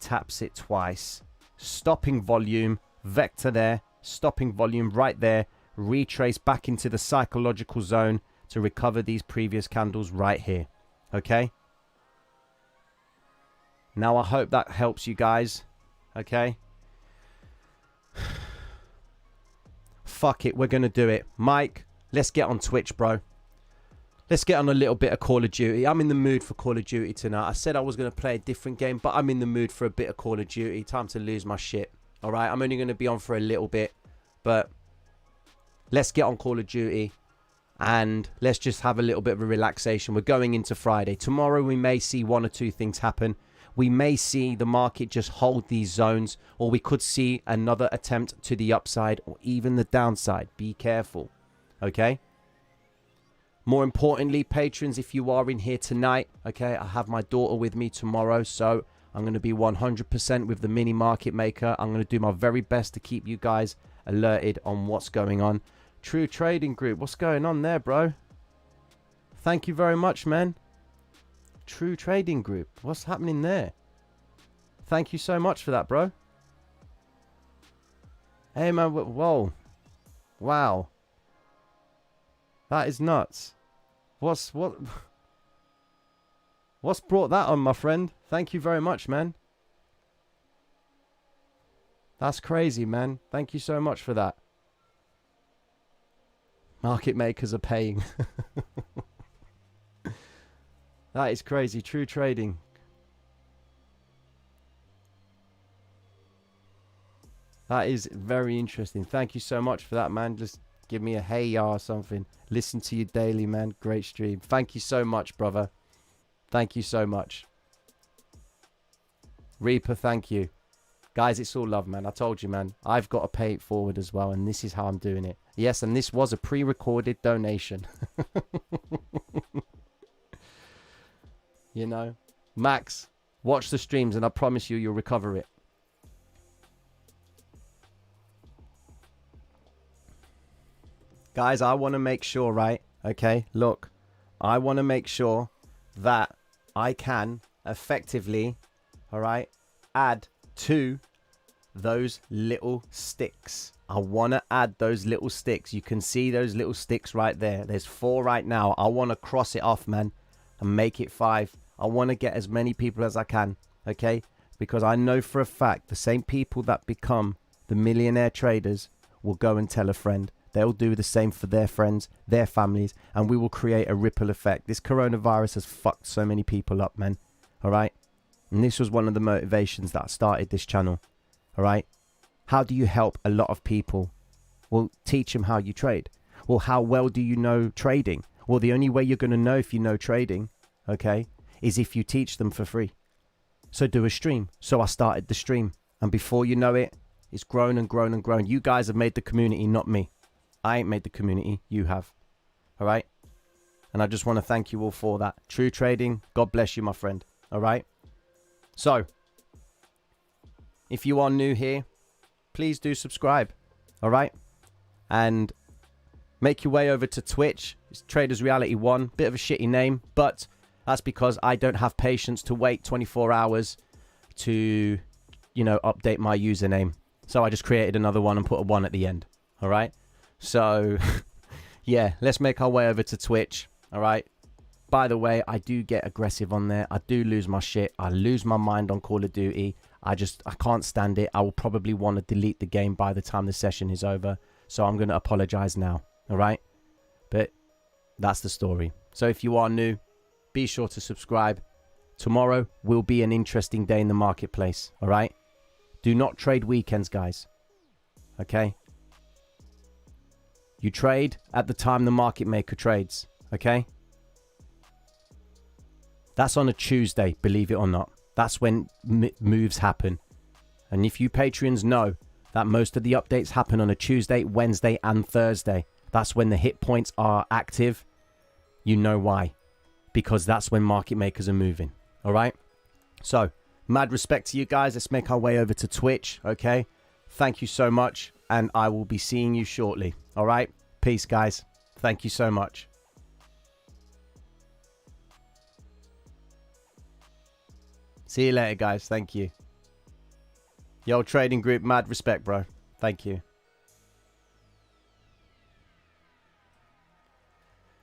Taps it twice. Stopping volume. Vector there. Stopping volume right there. Retrace back into the psychological zone to recover these previous candles right here. Okay? Now I hope that helps you guys. Okay? Fuck it, we're going to do it. Mike, let's get on Twitch, bro. Let's get on a little bit of Call of Duty. I'm in the mood for Call of Duty tonight. I said I was going to play a different game, but I'm in the mood for a bit of Call of Duty. Time to lose my shit. All right, I'm only going to be on for a little bit, but let's get on Call of Duty and let's just have a little bit of a relaxation. We're going into Friday. Tomorrow we may see 1 or 2 things happen. We may see the market just hold these zones, or we could see another attempt to the upside or even the downside. Be careful. Okay? More importantly, patrons, if you are in here tonight, okay, I have my daughter with me tomorrow, so I'm going to be 100% with the mini market maker. I'm going to do my very best to keep you guys alerted on what's going on. True Trading Group, what's going on there, bro? Thank you very much, man. True Trading Group, what's happening there? Thank you so much for that, bro. Hey, man, whoa. Wow. That is nuts. What's brought that on, my friend? Thank you very much, man. That's crazy, man. Thank you so much for that. Market makers are paying. That is crazy. True Trading. That is very interesting. Thank you so much for that, man. Just give me a hey ya or something. Listen to you daily, man. Great stream. Thank you so much, brother. Thank you so much. Reaper, thank you. Guys, it's all love, man. I told you, man. I've got to pay it forward as well, and this is how I'm doing it. Yes, and this was a pre-recorded donation. You know, Max, watch the streams and I promise you'll recover it. Guys, I want to make sure, right? Okay, look, I want to make sure that I can effectively, all right, add to those little sticks. I want to add those little sticks. You can see those little sticks right there. There's 4 right now. I want to cross it off, man, and make it 5. I want to get as many people as I can, okay? Because I know for a fact the same people that become the millionaire traders will go and tell a friend. They'll do the same for their friends, their families, and we will create a ripple effect. This coronavirus has fucked so many people up, man, all right? And this was one of the motivations that started this channel, all right? How do you help a lot of people? Well, teach them how you trade. Well, how well do you know trading? Well, the only way you're going to know if you know trading, okay, is if you teach them for free. So do a stream. So I started the stream. And before you know it, it's grown and grown and grown. You guys have made the community, not me. I ain't made the community. You have. All right? And I just want to thank you all for that. True Trading, God bless you, my friend. All right? So, if you are new here, please do subscribe. All right? And make your way over to Twitch. It's Traders Reality 1. Bit of a shitty name, but that's because I don't have patience to wait 24 hours to, you know, update my username. So I just created another one and put a 1 at the end. All right? So, yeah, let's make our way over to Twitch. All right? By the way, I do get aggressive on there. I do lose my shit. I lose my mind on Call of Duty. I can't stand it. I will probably want to delete the game by the time the session is over. So I'm going to apologize now. All right? But that's the story. So if you are new, be sure to subscribe. Tomorrow will be an interesting day in the marketplace. All right? Do not trade weekends, guys. Okay? You trade at the time the market maker trades. Okay? That's on a Tuesday, believe it or not. That's when moves happen. And if you Patreons know that most of the updates happen on a Tuesday, Wednesday, and Thursday, that's when the hit points are active. You know why. Because that's when market makers are moving. All right? So, mad respect to you guys. Let's make our way over to Twitch, okay? Thank you so much, and I will be seeing you shortly. All right? Peace, guys. Thank you so much. See you later, guys. Thank you. Yo, trading group, mad respect, bro. Thank you.